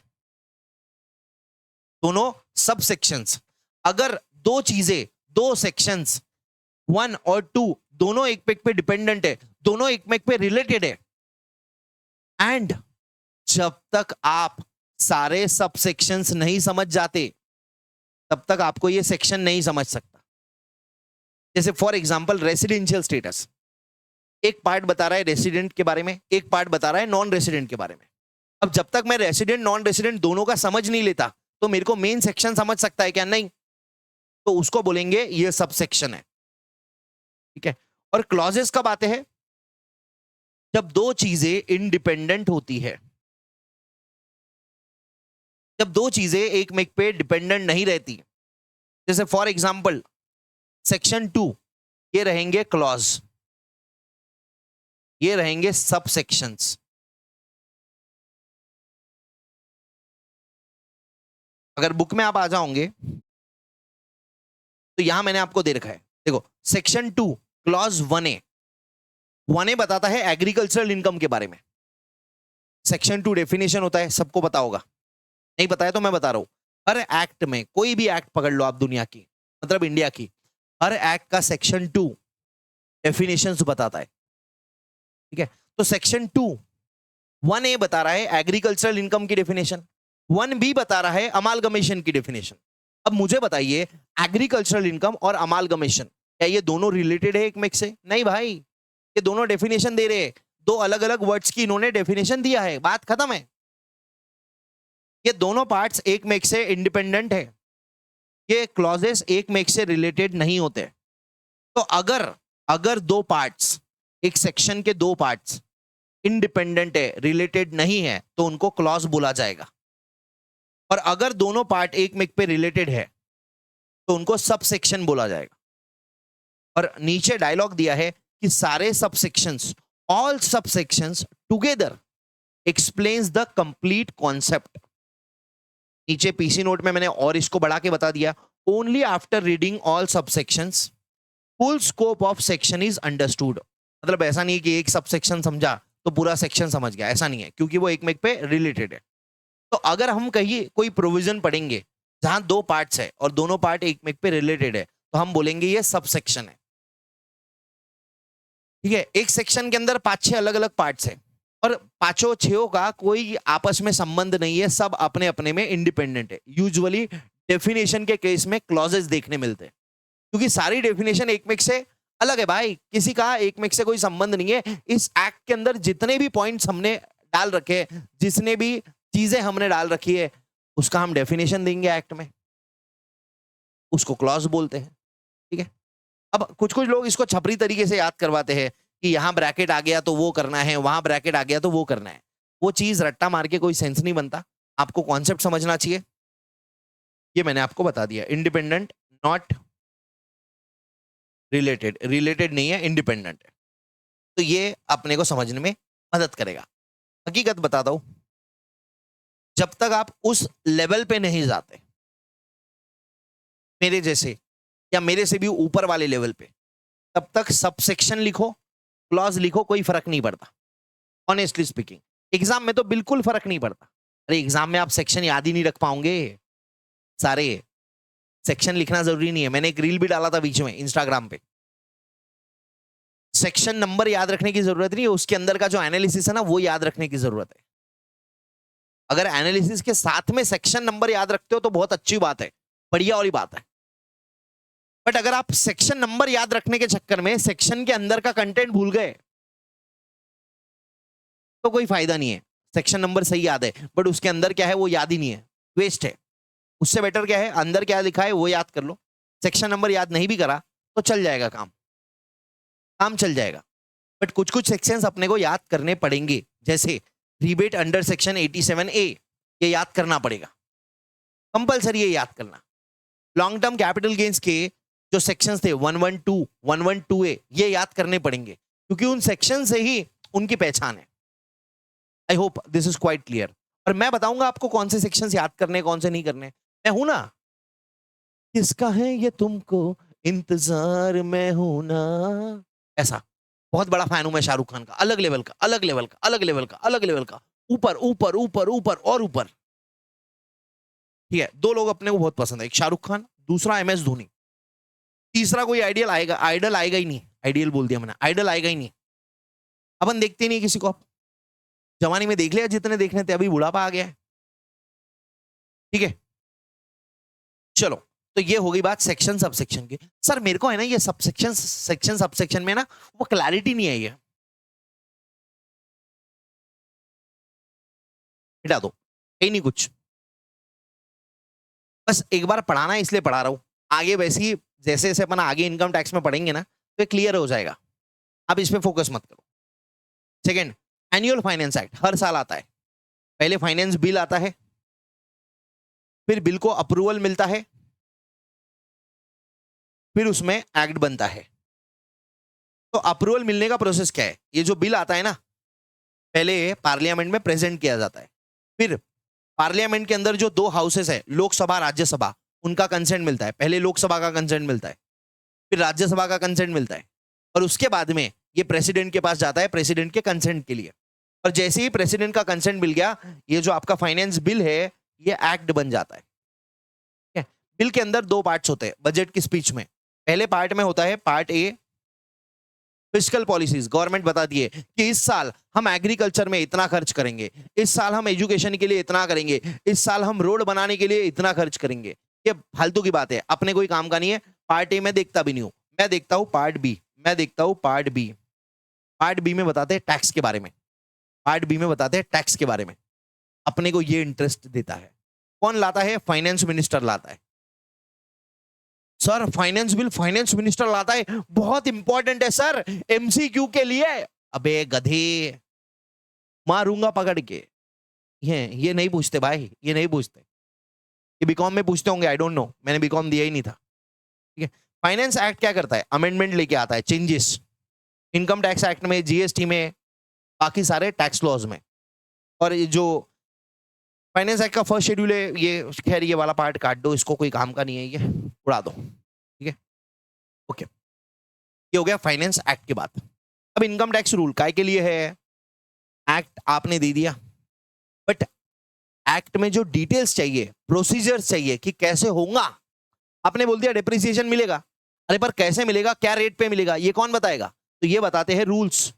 दोनों सब सेक्शंस। अगर दो चीजें, दो सेक्शंस 1 और 2 दोनों एक पे डिपेंडेंट है, दोनों एक में पे रिलेटेड है, एंड जब तक आप सारे सब सेक्शंस नहीं समझ जाते तब तक आपको ये सेक्शन नहीं समझ सकता। जैसे फॉर एग्जांपल रेसिडेंशियल स्टेटस, एक पार्ट बता रहा है रेसिडेंट के बारे में, एक पार्ट बता रहा है नॉन रेसिडेंट के बारे में। अब जब तक मैं रेसिडेंट नॉन रेसिडेंट दोनों का समझ नहीं लेता तो मेरे को मेन सेक्शन समझ सकता है क्या? नहीं। तो उसको बोलेंगे ये सबसेक्शन है, ठीक है। और क्लॉजेस कब आते हैं? जब दो चीजें इंडिपेंडेंट होती है, जब दो चीजें एक में पे डिपेंडेंट नहीं रहती। जैसे फॉर एग्जांपल सेक्शन 2, ये रहेंगे क्लॉज, ये रहेंगे सब सेक्शंस। अगर बुक में आप आ जाओगे तो यहां मैंने आपको दे रखा है, देखो सेक्शन 2 क्लॉज 1A बताता है एग्रीकल्चरल इनकम के बारे में। सेक्शन 2 डेफिनेशन होता है, सबको पता होगा, नहीं पता है तो मैं बता रहा हूं। हर एक्ट में, कोई भी एक्ट पकड़ लो आप दुनिया की, मतलब इंडिया की, हर एक्ट का सेक्शन 2 डेफिनेशंस बताता है, ठीक है। तो सेक्शन 2 1A बता रहा है एग्रीकल्चरल इनकम की डेफिनेशन, 1B बता रहा है अमालगमेशन की डेफिनेशन। अब मुझे बताइए, एग्रीकल्चरल इनकम और अमालगमेशन क्या ये दोनों रिलेटेड है एक में से? नहीं भाई, ये दोनों डेफिनेशन दे रहे हैं, दो अलग अलग वर्ड्स की इन्होंने डेफिनेशन दिया है, बात खत्म है। ये दोनों पार्ट्स एक में से इंडिपेंडेंट है, ये क्लॉजेस एक में से रिलेटेड नहीं होते। तो अगर अगर दो पार्ट्स, एक सेक्शन के दो पार्ट्स इंडिपेंडेंट है, रिलेटेड नहीं है, तो उनको क्लॉज बोला जाएगा। और अगर दोनों पार्ट एक में पे रिलेटेड है तो उनको सब सेक्शन बोला जाएगा। और नीचे डायलॉग दिया है कि सारे सब सेक्शंस, ऑल सब sections together explains the complete concept. नीचे पीसी नोट में मैंने और इसको बढ़ा के बता दिया, ओनली आफ्टर रीडिंग ऑल सब sections full scope of section is understood. मतलब ऐसा नहीं है कि एक सब सेक्शन समझा तो पूरा सेक्शन समझ गया, ऐसा नहीं है, क्योंकि वो एक में पे रिलेटेड है। तो अगर हम कहीं कोई प्रोविजन पढ़ेंगे जहां दो पार्ट्स है और दोनों पार्ट एक में पे रिलेटेड है, तो हम बोलेंगे ये सब सेक्शन है, ठीक है। एक सेक्शन के अंदर 5-6 अलग अलग पार्ट्स है और पांचों छो का कोई आपस में संबंध नहीं है, सब अपने अपने में इंडिपेंडेंट है। यूजुअली डेफिनेशन के केस में क्लॉजेस देखने मिलते हैं, क्योंकि सारी डेफिनेशन एक में से अलग है भाई, किसी का एक में से कोई संबंध नहीं है। इस एक्ट के अंदर जितने भी पॉइंट्स हमने डाल रखे, जिसने भी चीजें हमने डाल रखी है, उसका हम डेफिनेशन देंगे एक्ट में, उसको क्लॉज बोलते हैं, ठीक है। अब कुछ कुछ लोग इसको छपरी तरीके से याद करवाते हैं कि यहां ब्रैकेट आ गया तो वो करना है, वहां ब्रैकेट आ गया तो वो करना है। वो चीज रट्टा मार के कोई सेंस नहीं बनता, आपको कॉन्सेप्ट समझना चाहिए। ये मैंने आपको बता दिया, इंडिपेंडेंट, नॉट रिलेटेड, रिलेटेड नहीं है, इंडिपेंडेंट है। तो ये अपने को समझने में मदद करेगा। हकीकत बताता हूं, जब तक आप उस लेवल पे नहीं जाते, मेरे जैसे या मेरे से भी ऊपर वाले लेवल पे, तब तक सब सेक्शन लिखो, क्लॉज लिखो, कोई फर्क नहीं पड़ता। ऑनेस्टली स्पीकिंग, एग्जाम में तो बिल्कुल फर्क नहीं पड़ता। अरे एग्जाम में आप सेक्शन याद ही नहीं रख पाओगे, सारे सेक्शन लिखना जरूरी नहीं है। मैंने एक रील भी डाला था बीच में इंस्टाग्राम पे, सेक्शन नंबर याद रखने की जरूरत नहीं है, उसके अंदर का जो एनालिसिस है ना, वो याद रखने की जरूरत है। अगर एनालिसिस के साथ में सेक्शन नंबर याद रखते हो तो बहुत अच्छी बात है, बढ़िया वाली बात है। बट अगर आप सेक्शन नंबर याद रखने के चक्कर में सेक्शन के अंदर का कंटेंट भूल गए तो कोई फायदा नहीं है। सेक्शन नंबर सही याद है बट उसके अंदर क्या है वो याद ही नहीं है, वेस्ट है। उससे बेटर क्या है, अंदर क्या लिखा है वो याद कर लो। सेक्शन नंबर याद नहीं भी करा तो चल जाएगा, काम काम चल जाएगा। बट कुछ कुछ सेक्शंस अपने को याद करने पड़ेंगे, जैसे रिबेट अंडर सेक्शन 87A, ये याद करना पड़ेगा, कंपलसरी ये याद करना। लॉन्ग टर्म कैपिटल गेन्स के जो सेक्शंस थे 112, 112A, ये याद करने पड़ेंगे, क्योंकि उन सेक्शन से ही उनकी पहचान है। आई hope this is quite clear. और मैं बताऊंगा आपको कौन से सेक्शंस याद करने, कौन से नहीं करने। मैं हूं ना, किसका है ये तुमको इंतजार में हूं ना, ऐसा। बहुत बड़ा फैन हूं मैं शाहरुख खान का, अलग लेवल का, अलग लेवल का, अलग लेवल का, अलग लेवल का, ऊपर ऊपर ऊपर ऊपर और ऊपर, ठीक है। दो लोग अपने को बहुत पसंद है, एक शाहरुख खान, दूसरा MS धोनी। तीसरा कोई आइडियल आएगा, आइडल आएगा ही नहीं, आइडियल बोल दिया मैंने, आइडल आएगा ही नहीं। अपन देखते नहीं किसी को, आप जवानी में देख लिया जितने देखने थे, अभी बुढ़ापा आ गया है, ठीक है। चलो, तो ये हो गई बात सेक्शन सब सेक्शन की। सर मेरे को है ना ये sub section, section sub section में ना वो क्लैरिटी नहीं आई है, हटा दो, कहीं नहीं कुछ, बस एक बार पढ़ाना है इसलिए पढ़ा रहा हूं। आगे वैसी जैसे जैसे अपन आगे इनकम टैक्स में पढ़ेंगे ना तो क्लियर हो जाएगा, आप इस पे फोकस मत करो। सेकंड, एनुअल फाइनेंस एक्ट हर साल आता है। पहले फाइनेंस बिल आता है, फिर बिल को अप्रूवल मिलता है, फिर उसमें एक्ट बनता है। तो अप्रूवल मिलने का प्रोसेस क्या है? ये जो बिल आता है ना, पहले पार्लियामेंट में प्रेजेंट किया जाता है, फिर पार्लियामेंट के अंदर जो दो हाउसेस है, लोकसभा राज्यसभा, उनका कंसेंट मिलता है। पहले लोकसभा का कंसेंट मिलता है, फिर राज्यसभा का कंसेंट मिलता है, और उसके बाद में ये प्रेसिडेंट के पास जाता है प्रेसिडेंट के कंसेंट के लिए। और जैसे ही प्रेसिडेंट का कंसेंट मिल गया, ये जो आपका फाइनेंस बिल है ये एक्ट बन जाता है। ठीक है? बिल के अंदर दो पार्ट्स होते हैं बजट की स्पीच में। पहले पार्ट में होता है part A, fiscal policies. Government बताती है कि इस साल हम एग्रीकल्चर में इतना खर्च करेंगे, इस साल हम एजुकेशन के लिए इतना करेंगे, इस साल हम रोड बनाने के लिए इतना खर्च करेंगे। ये फालतू की बात है, अपने कोई काम का नहीं है। पार्ट ए में देखता भी नहीं हूं, मैं देखता हूं पार्ट बी। मैं देखता हूं पार्ट बी। पार्ट बी में बताते हैं टैक्स के बारे में। पार्ट बी में बताते हैं टैक्स के बारे में। अपने को ये इंटरेस्ट देता है। कौन लाता है? फाइनेंस मिनिस्टर लाता है। Sir finance bill finance minister लाता है, बहुत इंपॉर्टेंट है सर एमसीक्यू के लिए। अबे गधे, मारूंगा पकड़ के। ये नहीं पूछते भाई, ये नहीं पूछते। ये बीकॉम में पूछते होंगे, आई डोंट नो, मैंने बीकॉम दिया ही नहीं था। ठीक है? फाइनेंस एक्ट क्या करता है? अमेंडमेंट लेके आता है, चेंजेस इनकम टैक्स एक्ट में, जीएसटी में, बाकी सारे टैक्स लॉज में। और ये जो फाइनेंस एक्ट का फर्स्ट शेड्यूल है, ये खैर ये वाला पार्ट काट दो, इसको कोई काम का नहीं है, ये उड़ा दो। ठीक है? ओके, ये हो गया फाइनेंस एक्ट के बाद। अब इनकम टैक्स रूल काय के लिए है? एक्ट आपने दे दिया, बट एक्ट में जो डिटेल्स चाहिए, प्रोसीजर्स चाहिए कि कैसे होगा। आपने बोल दिया डिप्रिसिएशन मिलेगा, अरे पर कैसे मिलेगा, क्या रेट पे मिलेगा, ये कौन बताएगा? तो ये बताते हैं rules,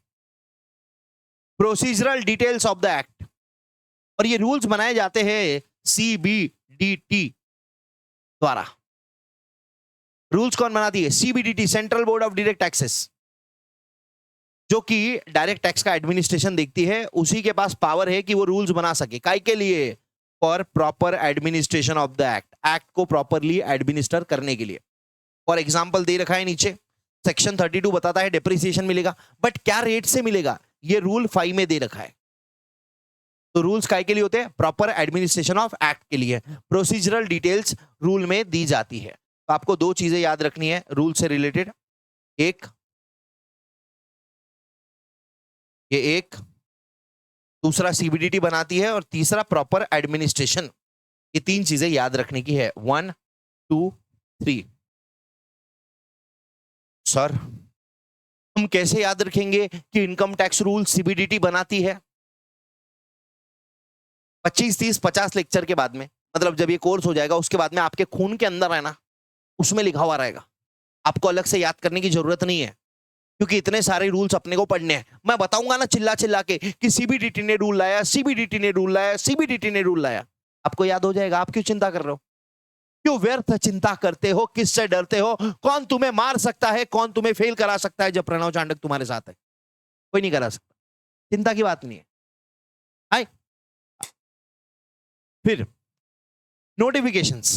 procedural details of the act. और ये रूल्स बनाए जाते हैं सीबीडीटी द्वारा। रूल्स कौन बनाती है? CBDT, central board of direct taxes, जो कि डायरेक्ट टैक्स का एडमिनिस्ट्रेशन देखती है। उसी के पास पावर है कि वो रूल्स बना सके। काय के लिए? For proper administration of the act, act को प्रॉपरली एडमिनिस्टर करने के लिए। फॉर एग्जाम्पल दे रखा है नीचे, सेक्शन 32 बताता है डिप्रिसिएशन मिलेगा, बट क्या रेट से मिलेगा ये रूल 5 में दे रखा है। तो रूल्स काय के लिए होते हैं? प्रॉपर एडमिनिस्ट्रेशन ऑफ एक्ट के लिए। प्रोसीजरल डिटेल्स रूल में दी जाती है। तो आपको दो चीजें याद रखनी है रूल से रिलेटेड, एक ये, एक दूसरा सीबीडीटी बनाती है, और तीसरा प्रॉपर एडमिनिस्ट्रेशन। ये तीन चीजें याद रखने की है, 1 2 3। सर हम कैसे याद रखेंगे कि इनकम टैक्स रूल सीबीडीटी बनाती है? 25 30 50 लेक्चर के बाद में, मतलब जब ये कोर्स हो जाएगा उसके बाद में आपके खून के अंदर है ना, उसमें लिखा हुआ रहेगा। आपको अलग से याद करने की जरूरत नहीं है, क्योंकि इतने सारे रूल्स अपने को पढ़ने हैं। मैं बताऊंगा ना चिल्ला चिल्ला के कि सीबीडीटी ने रूल लाया, सीबीडीटी ने रूल लाया, सीबीडीटी ने रूल लाया, आपको याद हो जाएगा। आप क्यों चिंता कर रहे हो? क्यों व्यर्थ चिंता करते हो? किससे डरते हो? कौन तुम्हें मार सकता है, कौन तुम्हें फेल करा सकता है जब प्रणव चांडक तुम्हारे साथ है? कोई नहीं करा सकता, चिंता की बात नहीं है। हाय, फिर नोटिफिकेशंस,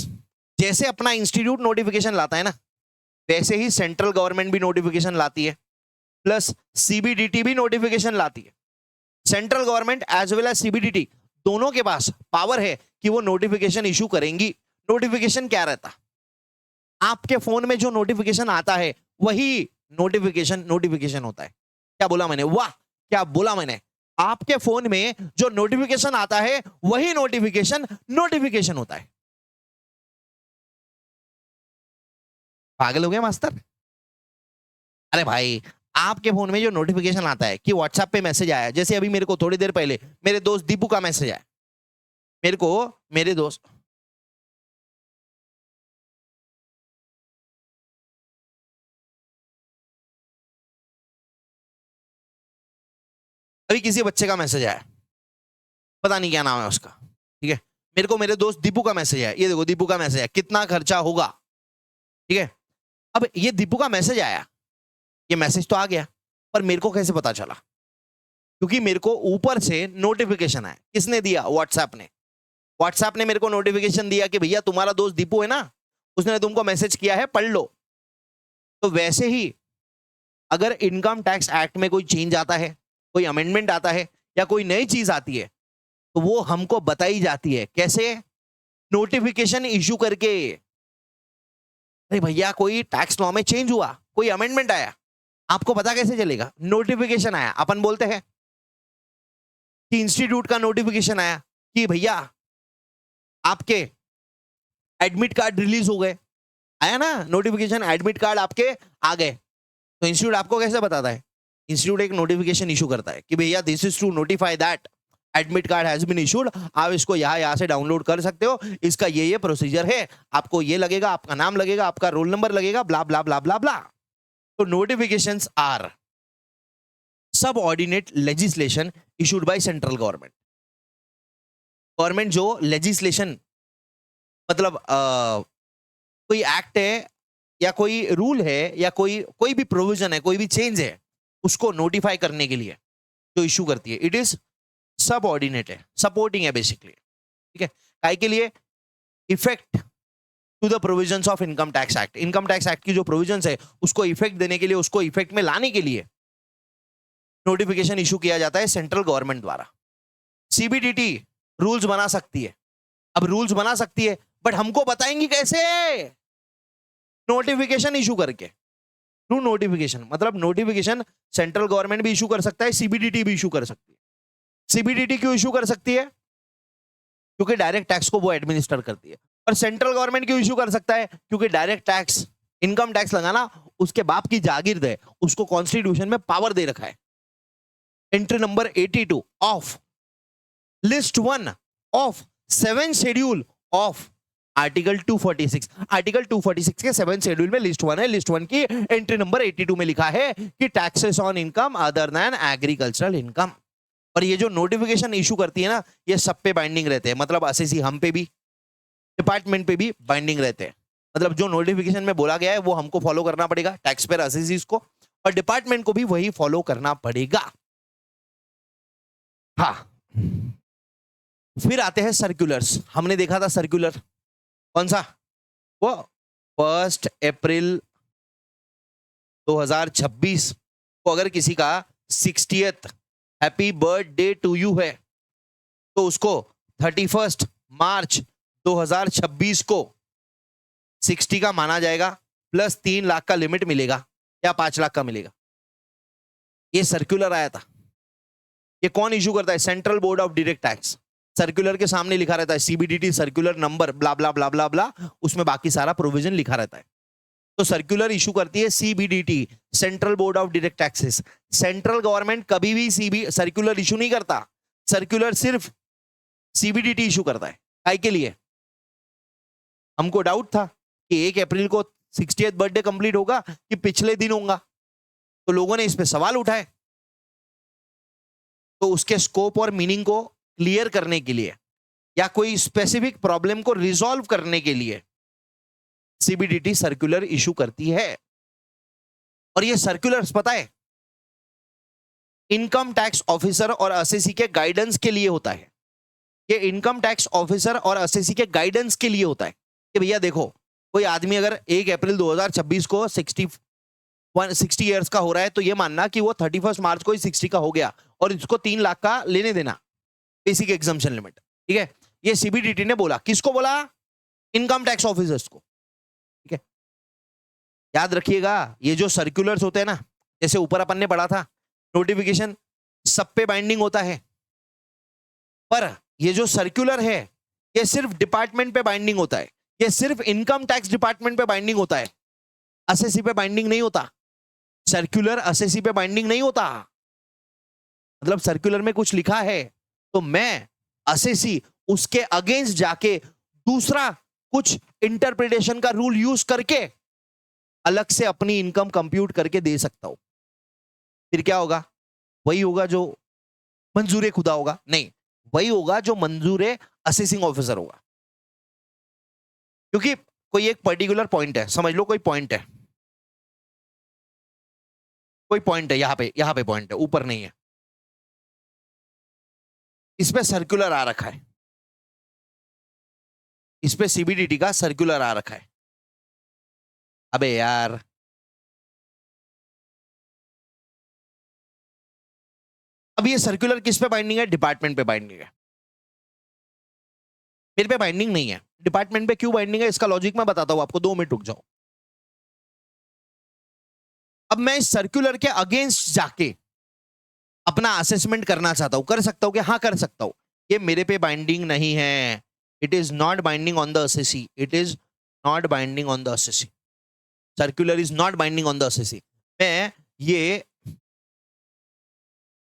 जैसे अपना इंस्टीट्यूट नोटिफिकेशन लाता है ना, वैसे ही सेंट्रल गवर्नमेंट भी नोटिफिकेशन लाती है, प्लस सीबीडीटी भी नोटिफिकेशन लाती है। Central government as well as CBDT दोनों के पास पावर है कि वो नोटिफिकेशन इशू करेंगी। नोटिफिकेशन क्या रहता? आपके फोन में जो नोटिफिकेशन आता है वही नोटिफिकेशन होता है। क्या बोला मैंने? वाह, क्या बोला मैंने? आपके फोन में जो नोटिफिकेशन आता है वही नोटिफिकेशन होता है। पागल हो गए मास्टर? अरे भाई, आपके फोन में जो नोटिफिकेशन आता है कि व्हाट्सएप पे मैसेज आया, जैसे अभी मेरे को थोड़ी देर पहले मेरे दोस्त दीपू का मैसेज आया, मेरे को मेरे दोस्त अभी किसी बच्चे का मैसेज आया, पता नहीं क्या नाम है उसका। ठीक है, मेरे को मेरे दोस्त दीपू का मैसेज आया, ये देखो दीपू का मैसेज आया, कितना खर्चा होगा। ठीक है, अब ये दीपू का मैसेज आया, ये मैसेज तो आ गया, पर मेरे को कैसे पता चला? क्योंकि मेरे को ऊपर से नोटिफिकेशन आया। किसने दिया? व्हाट्सएप ने। व्हाट्सएप ने मेरे को नोटिफिकेशन दिया कि भैया तुम्हारा दोस्त दीपू है ना, उसने तुमको मैसेज किया है, पढ़ लो। तो वैसे ही अगर इनकम टैक्स एक्ट में कोई चेंज आता है, कोई अमेंडमेंट आता है या कोई नई चीज आती है, तो वो हमको बताई जाती है। कैसे? नोटिफिकेशन इशू करके। अरे भैया कोई टैक्स लॉ में चेंज हुआ, कोई अमेंडमेंट आया, आपको पता कैसे चलेगा? नोटिफिकेशन आया। अपन बोलते हैं कि इंस्टीट्यूट का नोटिफिकेशन आया कि भैया आपके एडमिट कार्ड रिलीज हो गए, आया ना नोटिफिकेशन, एडमिट कार्ड आपके आ गए। तो इंस्टीट्यूट आपको कैसे बताता है? इंस्टीट्यूट एक नोटिफिकेशन इशू करता है कि भैया this is to notify that admit card has been issued, आप इसको यहाँ से डाउनलोड कर सकते हो, इसका ये प्रोसीजर है, आपको ये लगेगा, आपका नाम लगेगा, आपका रोल नंबर लगेगा, ब्ला ब्ला ब्ला ब्ला ब्ला। तो notifications are subordinate legislation issued by central government. Government जो लेजिस्लेशन, मतलब कोई एक्ट है या कोई रूल है या कोई भी प्रोविजन है, कोई भी चेंज है, उसको नोटिफाई करने के लिए जो इशू करती है, इट इज सबऑर्डिनेट है, सपोर्टिंग है बेसिकली। ठीक है, काय के लिए? Effect to the provisions of income tax act. Income tax act की जो प्रोविजंस है उसको इफेक्ट देने के लिए, उसको इफेक्ट में लाने के लिए नोटिफिकेशन इशू किया जाता है सेंट्रल गवर्नमेंट द्वारा। सीबीडीटी रूल्स बना सकती है। अब रूल्स बना सकती है, बट हमको बताएंगी कैसे? नोटिफिकेशन इशू करके, थ्रू नोटिफिकेशन। मतलब नोटिफिकेशन सेंट्रल गवर्नमेंट भी इशू कर सकता है, सीबीडीटी भी इशू कर सकती है। सीबीडीटी क्यों इशू कर सकती है? क्योंकि डायरेक्ट टैक्स को वो एडमिनिस्टर करती है। और सेंट्रल गवर्नमेंट क्यों इशू कर सकता है? क्योंकि डायरेक्ट टैक्स, इनकम टैक्स लगाना उसके बाप की जागीर है, उसको कॉन्स्टिट्यूशन में पावर दे रखा है। Entry number 82 of list 1 of 7 schedule of article 246। Article 246 के 7 शेड्यूल में लिस्ट 1 है। लिस्ट 1 की एंट्री नंबर 82 में लिखा है कि taxes on income other than agricultural income. और ये जो नोटिफिकेशन इशू करती है ना, ये सब पे बाइंडिंग रहते हैं। मतलब असेसी हम पे भी, डिपार्टमेंट पे भी बाइंडिंग रहते हैं। मतलब जो नोटिफिकेशन में बोला गया है वो हमको फॉलो करना पड़ेगा, टैक्स पेयर असेसीज को, और डिपार्टमेंट को भी वही फॉलो करना पड़ेगा। हाँ, फिर आते हैं सर्कुलर्स। हमने देखा था सर्कुलर कौन सा? वो 1 अप्रैल 2026 को अगर किसी का 60th happy birthday to you है, तो उसको 31 मार्च 2026 को 60 का माना जाएगा, प्लस 3 लाख का लिमिट मिलेगा या 5 लाख का मिलेगा। ये सर्कुलर आया था। ये कौन इशू करता है? Central board of direct tax. Circular के सामने लिखा रहता है सीबीडीटी सर्कुलर नंबर ब्ला ब्ला ब्ला ब्ला ब्ला, उसमें बाकी सारा प्रोविजन लिखा रहता है। तो सर्कुलर इशू करती है CBDT, central board of direct taxes. Central government कभी भी सर्कुलर इशू नहीं करता, सर्कुलर सिर्फ सीबीडीटी इशू करता है। काय के लिए? हमको डाउट था कि 1 अप्रैल को 60th बर्थडे कंप्लीट होगा कि पिछले दिन होगा, तो लोगों ने इस पे सवाल उठाए। तो उसके स्कोप और मीनिंग को क्लियर करने के लिए या कोई स्पेसिफिक प्रॉब्लम को रिजॉल्व करने के लिए सीबीडीटी सर्कुलर इशू करती है। और ये सर्कुलर्स पता है इनकम टैक्स ऑफिसर और असेसी के गाइडेंस के लिए होता है। ये इनकम टैक्स ऑफिसर और असेसी के गाइडेंस के लिए होता है कि भैया देखो, कोई आदमी अगर 1 अप्रैल 2026 को 60 इयर्स का हो रहा है, तो ये मानना कि वो 31 मार्च को ही 60 का हो गया और इसको 3 लाख का लेने देना, बेसिक एग्जम्पशन लिमिट। ठीक है, ये सीबीडीटी ने बोला। किसको बोला? इनकम टैक्स ऑफिसर्स को। ठीक है, याद रखिएगा ये जो सर्कुलर्स होते हैं ना, जैसे ऊपर अपन ने पढ़ा था नोटिफिकेशन सब पे बाइंडिंग होता है, पर ये जो सर्कुलर है ये सिर्फ डिपार्टमेंट पे बाइंडिंग होता है। ये सिर्फ इनकम टैक्स डिपार्टमेंट पे बाइंडिंग होता है, असेसी पे बाइंडिंग नहीं होता। सर्कुलर असेसी पे बाइंडिंग नहीं होता। मतलब सर्कुलर में कुछ लिखा है तो मैं असेसी उसके अगेंस्ट जाके दूसरा कुछ इंटरप्रिटेशन का रूल यूज करके अलग से अपनी इनकम कंप्यूट करके दे सकता हूं। फिर क्या होगा? वही होगा जो मंजूर खुदा होगा? नहीं, वही होगा जो मंजूर असेसिंग ऑफिसर होगा। क्योंकि कोई एक पर्टिकुलर पॉइंट है, समझ लो कोई पॉइंट है, कोई पॉइंट है, यहां पे पॉइंट है, ऊपर नहीं है, इस पे सर्कुलर आ रखा है, इस पे सीबीडीटी का सर्कुलर आ रखा है। अबे यार, अब ये सर्कुलर किस पे बाइंडिंग है? डिपार्टमेंट पे बाइंडिंग है, मेरे पे बाइंडिंग नहीं है। डिपार्टमेंट पे क्यों बाइंडिंग है इसका लॉजिक मैं बताता हूं आपको, 2 मिनट रुक जाओ। अब मैं इस सर्कुलर के अगेंस्ट जाके अपना असेसमेंट करना चाहता हूं, कर सकता हूं कि हाँ कर सकता हूं। ये मेरे पे बाइंडिंग नहीं है, it is not binding on the assessee, it is not binding on the assessee, circular is not binding on the assessee. मैं ये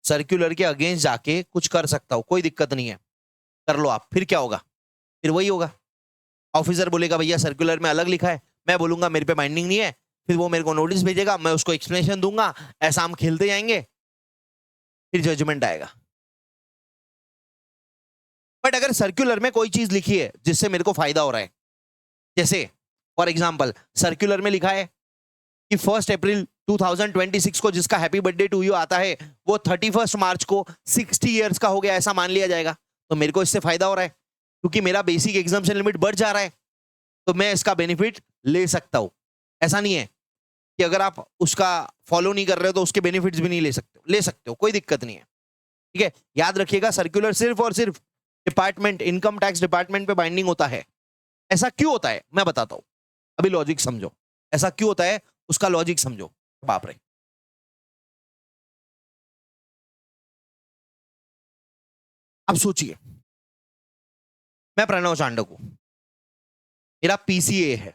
सर्कुलर के अगेंस्ट जाके कुछ कर सकता हूं, कोई दिक्कत नहीं है, कर लो आप। फिर क्या होगा? फिर वही होगा, ऑफिसर बोलेगा भैया सर्कुलर में अलग लिखा है, मैं बोलूंगा मेरे पे बाइंडिंग नहीं है, फिर वो मेरे को नोटिस भेजेगा, मैं उसको एक्सप्लेनेशन दूंगा, ऐसा हम खेलते जाएंगे, फिर जजमेंट आएगा। बट अगर सर्कुलर में कोई चीज लिखी है जिससे मेरे को फायदा हो रहा है, जैसे फॉर एग्जाम्पल सर्कुलर में लिखा है कि 1 अप्रैल 2026 को जिसका हैप्पी बर्थडे टू यू आता है वो 31 मार्च को 60 ईयर्स का हो गया, ऐसा मान लिया जाएगा, तो मेरे को इससे फायदा हो रहा है क्योंकि मेरा बेसिक एग्जाम्पशन लिमिट बढ़ जा रहा है, तो मैं इसका बेनिफिट ले सकता हूं। ऐसा नहीं है कि अगर आप उसका फॉलो नहीं कर रहे हो तो उसके बेनिफिट्स भी नहीं ले सकते हो, कोई दिक्कत नहीं है। ठीक है, याद रखिएगा सर्कुलर सिर्फ और सिर्फ डिपार्टमेंट, इनकम टैक्स डिपार्टमेंट पे बाइंडिंग होता है। ऐसा क्यों होता है मैं बताता हूं, अभी लॉजिक समझो, ऐसा क्यों होता है उसका लॉजिक समझो। बाप रे, अब सोचिए, मैं प्रणव चांडक हूं, मेरा पीसीए है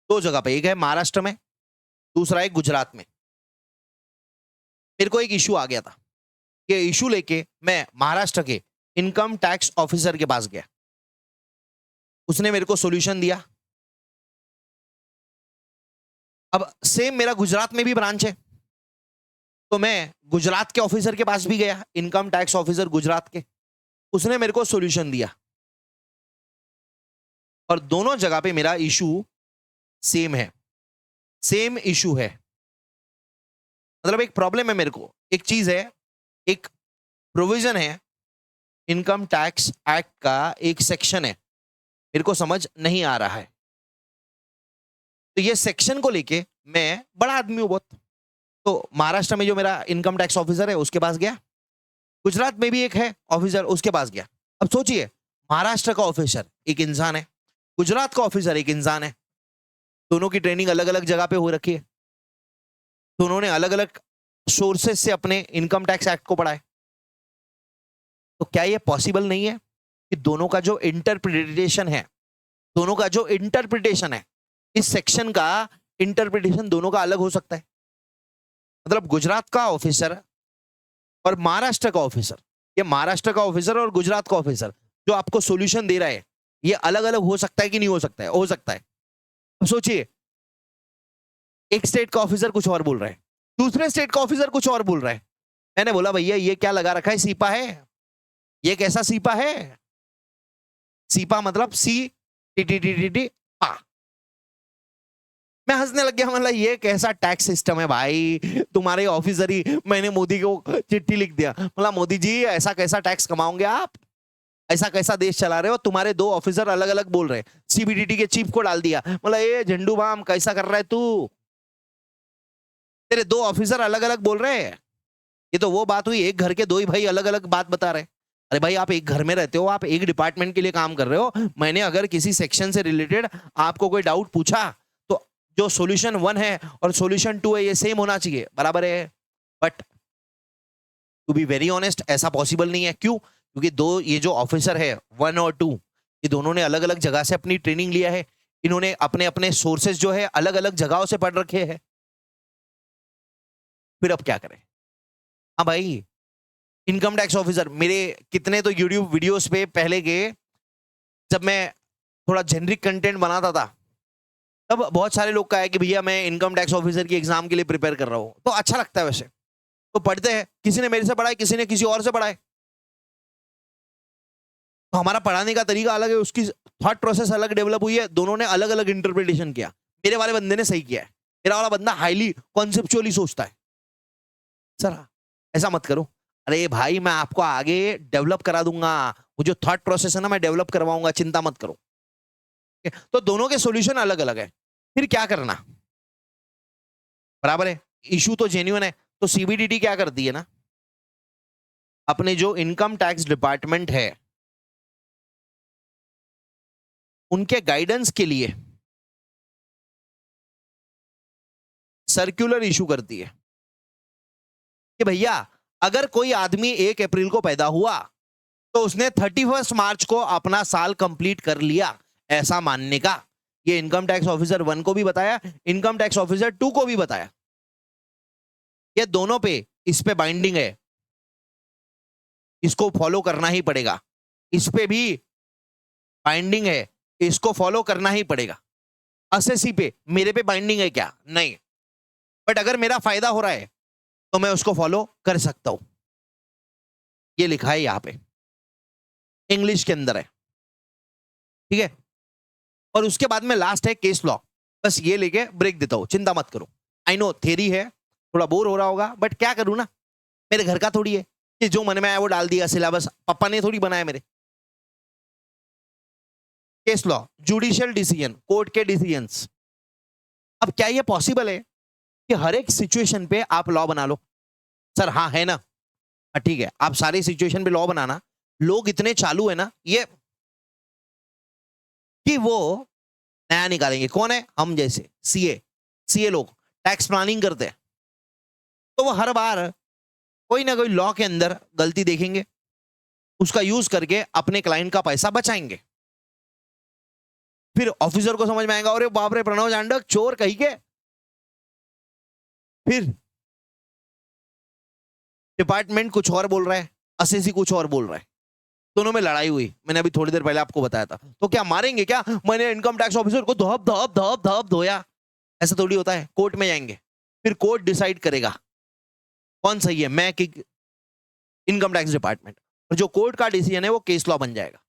2 जगह पे, एक है महाराष्ट्र में, दूसरा है गुजरात में। मेरे को एक इशू आ गया था, ये इशू लेके मैं महाराष्ट्र के इनकम टैक्स ऑफिसर के पास गया, उसने मेरे को सॉल्यूशन दिया। अब सेम मेरा गुजरात में भी ब्रांच है, तो मैं गुजरात के ऑफिसर के पास भी गया, इनकम टैक्स ऑफिसर गुजरात के, उसने मेरे को सॉल्यूशन दिया, और दोनों जगह पे मेरा इशू सेम है, सेम इशू है। मतलब एक प्रॉब्लम है मेरे को, एक चीज है, एक प्रोविजन है इनकम टैक्स एक्ट का, एक सेक्शन है, मेरे को समझ नहीं आ रहा है। तो ये सेक्शन को लेके मैं बड़ा आदमी हूं बहुत, तो महाराष्ट्र में जो मेरा इनकम टैक्स ऑफिसर है उसके पास गया, गुजरात में भी एक है ऑफिसर उसके पास गया। अब सोचिए, महाराष्ट्र का ऑफिसर एक इंसान है, गुजरात का ऑफिसर एक इंसान है, दोनों की ट्रेनिंग अलग अलग जगह पे हो रखी है, दोनों ने अलग अलग सोर्सेस से अपने इनकम टैक्स एक्ट को पढ़ा है। तो क्या ये पॉसिबल नहीं है कि दोनों का जो इंटरप्रिटेशन है, दोनों का जो इंटरप्रिटेशन है, इस सेक्शन का इंटरप्रिटेशन दोनों का अलग हो सकता है? मतलब गुजरात का ऑफिसर और महाराष्ट्र का ऑफिसर, ये महाराष्ट्र का ऑफिसर और गुजरात का ऑफिसर जो आपको सॉल्यूशन दे रहा है, ये अलग अलग हो सकता है कि नहीं हो सकता है? हो सकता है। अब सोचिए, एक स्टेट का ऑफिसर कुछ और बोल रहा है, दूसरे स्टेट का ऑफिसर कुछ और बोल रहा है। मैंने बोला भैया ये क्या लगा रखा है, सीपा है? ये कैसा सीपा है? सीपा मतलब C T T T T T पा। मैं हंसने लग गया, मतलब ये कैसा टैक्स सिस्टम है भाई, तुम्हारे ऑफिसर ही, मैंने मोदी को चिट्ठी लिख दिया, मतलब मोदी जी ऐसा कैसा टैक्स कमाओगे आप, ऐसा कैसा देश चला रहे हो, तुम्हारे 2 ऑफिसर अलग अलग बोल रहे, सीबीडीटी के चीफ को डाल दिया, मतलब ये झंडू बाम कैसा कर रहा है तू, तेरे 2 ऑफिसर अलग अलग बोल रहे हैं। ये तो वो बात हुई, एक घर के 2 ही भाई अलग अलग बात बता रहे। अरे भाई आप एक घर में रहते हो, आप एक डिपार्टमेंट के लिए काम कर रहे हो, मैंने अगर किसी सेक्शन से रिलेटेड आपको कोई डाउट पूछा तो जो सॉल्यूशन 1 है और सॉल्यूशन 2 है ये सेम होना चाहिए, बराबर है। But to be very honest ऐसा पॉसिबल नहीं है। क्यों? क्योंकि ये जो ऑफिसर है 1 और 2, ये दोनों ने अलग अलग जगह से अपनी ट्रेनिंग लिया है, इन्होंने अपने अपने सोर्सेज जो है अलग अलग जगहों से पढ़ रखे हैं। फिर अब क्या करें? हाँ भाई, इनकम टैक्स ऑफिसर मेरे कितने तो यूट्यूब वीडियोस पे पहले के, जब मैं थोड़ा जेनरिक कंटेंट बनाता था तब बहुत सारे लोग कहा है कि भैया मैं इनकम टैक्स ऑफिसर की एग्जाम के लिए प्रिपेयर कर रहा हूँ, तो अच्छा लगता है वैसे, तो पढ़ते हैं, किसी ने मेरे से पढ़ा है, किसी ने किसी और से पढ़ा है, तो हमारा पढ़ाने का तरीका अलग है, उसकी थॉट प्रोसेस अलग डेवलप हुई है, दोनों ने अलग अलग इंटरप्रिटेशन किया। मेरे वाले बंदे ने सही किया है, मेरा वाला बंदा हाईली कॉन्सेप्चुअली सोचता है। सर ऐसा मत करो, अरे भाई मैं आपको आगे डेवलप करा दूंगा, वो जो थॉट प्रोसेस है ना मैं डेवलप करवाऊंगा, चिंता मत करो। तो दोनों के सॉल्यूशन अलग अलग है। फिर क्या करना, बराबर है, इशू तो जेन्युइन है। तो सीबीडीटी क्या करती है ना, अपने जो इनकम टैक्स डिपार्टमेंट है उनके गाइडेंस के लिए सर्कुलर इशू करती है कि भैया अगर कोई आदमी 1 अप्रैल को पैदा हुआ तो उसने 31 मार्च को अपना साल कंप्लीट कर लिया, ऐसा मानने का। ये इनकम टैक्स ऑफिसर 1 को भी बताया, इनकम टैक्स ऑफिसर 2 को भी बताया। ये दोनों पे इस पे बाइंडिंग है, इसको फॉलो करना ही पड़ेगा। इस पे भी बाइंडिंग है, इसको फॉलो करना ही पड़ेगा। एसएससी पे मेरे पे बाइंडिंग है क्या? नहीं, बट अगर मेरा फायदा हो रहा है तो मैं उसको फॉलो कर सकता हूं। ये लिखा है यहां पे, इंग्लिश के अंदर है, ठीक है। और उसके बाद में लास्ट है केस लॉ। बस ये लेके ब्रेक देता हूं, चिंता मत करो। आई नो थ्योरी है, थोड़ा बोर हो रहा होगा, बट क्या करूं ना, मेरे घर का थोड़ी है कि जो मन में आया वो डाल दिया सिलेबस, पापा ने थोड़ी बनाया मेरे। Case law, judicial decision, court के डिसीजंस। अब क्या ये पॉसिबल है कि हर एक सिचुएशन पे आप लॉ बना लो? सर हाँ है ना, ठीक है, आप सारी सिचुएशन पे लॉ बनाना। लोग इतने चालू है ना ये कि वो नया निकालेंगे। कौन है? हम जैसे सीए लोग टैक्स प्लानिंग करते हैं, तो वो हर बार कोई ना कोई लॉ के अंदर गलती देखेंगे, उसका यूज करके अपने क्लाइंट का पैसा बचाएंगे। फिर ऑफिसर को समझ में आएगा, अरे बाप रे प्रणव जांडक चोर कहीं के। फिर डिपार्टमेंट कुछ और बोल रहा है, एसएससी कुछ और बोल रहा है, दोनों में लड़ाई हुई। मैंने अभी थोड़ी देर पहले आपको बताया था। तो क्या मारेंगे क्या? मैंने इनकम टैक्स ऑफिसर को धप धप धप धप धोया, ऐसा थोड़ी होता है। कोर्ट में जाएंगे, फिर कोर्ट डिसाइड करेगा कौन सही है, मैं कि इनकम टैक्स डिपार्टमेंट। और जो कोर्ट का डिसीजन है वो केस लॉ बन जाएगा,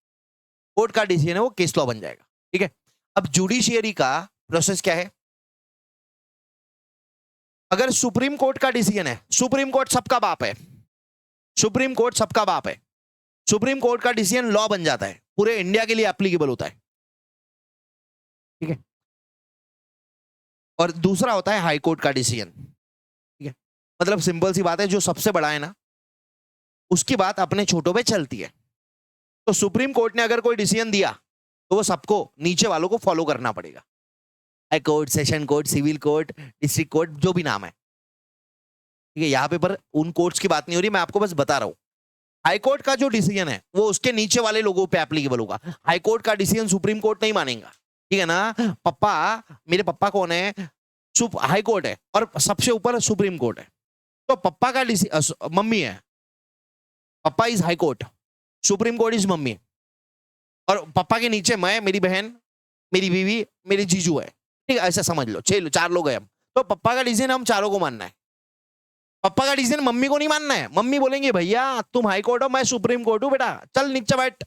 कोर्ट का डिसीजन है वो केस लॉ बन जाएगा, ठीक है। अब जुडिशियरी का प्रोसेस क्या है? अगर सुप्रीम कोर्ट का डिसीजन है, सुप्रीम कोर्ट सबका बाप है, सुप्रीम कोर्ट सबका बाप है, सुप्रीम कोर्ट का डिसीजन लॉ बन जाता है, पूरे इंडिया के लिए एप्लीकेबल होता है, ठीक है। और दूसरा होता है हाई कोर्ट का डिसीजन, ठीक है। मतलब सिंपल सी बात है, जो सबसे बड़ा है ना उसकी बात अपने छोटों पे चलती है। तो सुप्रीम कोर्ट ने अगर कोई डिसीजन दिया तो वो सबको, नीचे वालों को फॉलो करना पड़ेगा। High court, session court, civil court, district court, जो भी नाम है, ठीक है। यहाँ पे पर उन कोर्ट्स की बात नहीं हो रही, मैं आपको बस बता रहा हूं। हाई कोर्ट का जो डिसीजन है वो उसके नीचे वाले लोगों पे एप्लीकेबल होगा। हाई कोर्ट का डिसीजन सुप्रीम कोर्ट नहीं मानेगा, ठीक है ना। पप्पा, मेरे पप्पा कौन है? हाई कोर्ट है, और सबसे ऊपर सुप्रीम कोर्ट है। तो पप्पा का मम्मी है, पप्पा is high court, supreme court is मम्मी, और पप्पा के नीचे मैं, मेरी बहन, मेरी बीवी, मेरी जीजू है, ठीक है। ऐसा समझ लो, 4 लोग हैं हम। तो पप्पा का डिसीजन हम चारों को मानना है। पप्पा का डिसीजन मम्मी को नहीं मानना है। मम्मी बोलेंगे भैया तुम हाई कोर्ट हो, मैं सुप्रीम कोर्ट हूं, बेटा चल नीचे बैठ।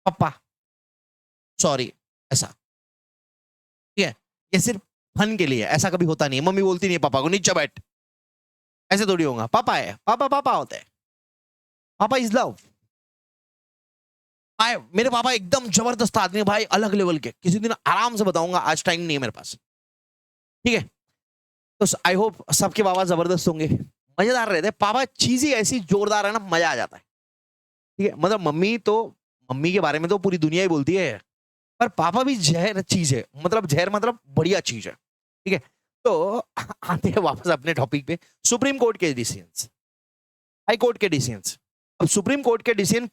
पप्पा सॉरी, ऐसा, ठीक है। ये सिर्फ फन के लिए, ऐसा कभी होता नहीं है। मम्मी बोलती नहीं है पापा को नीचे बैठ, ऐसे थोड़ी होगा। पापा है, पापा पापा होते हैं, पापा इज लव। मेरे पापा एकदम जबरदस्त आदमी भाई, अलग लेवल के। किसी दिन आराम से बताऊंगा, आज टाइम नहीं है मेरे पास, ठीक है। तो आई होप सबके पापा जबरदस्त होंगे, मजेदार रहते हैं। पापा चीज ही ऐसी जोरदार है ना, मजा आ जाता है, ठीक है। मतलब मम्मी के बारे में तो पूरी दुनिया ही बोलती है, पर पापा भी जहर चीज है। मतलब जहर मतलब बढ़िया चीज है, ठीक है। तो आते हैं वापस अपने टॉपिक पे। सुप्रीम कोर्ट के डिसीजंस, हाई कोर्ट के डिसीजंस। अब सुप्रीम कोर्ट के डिसीजन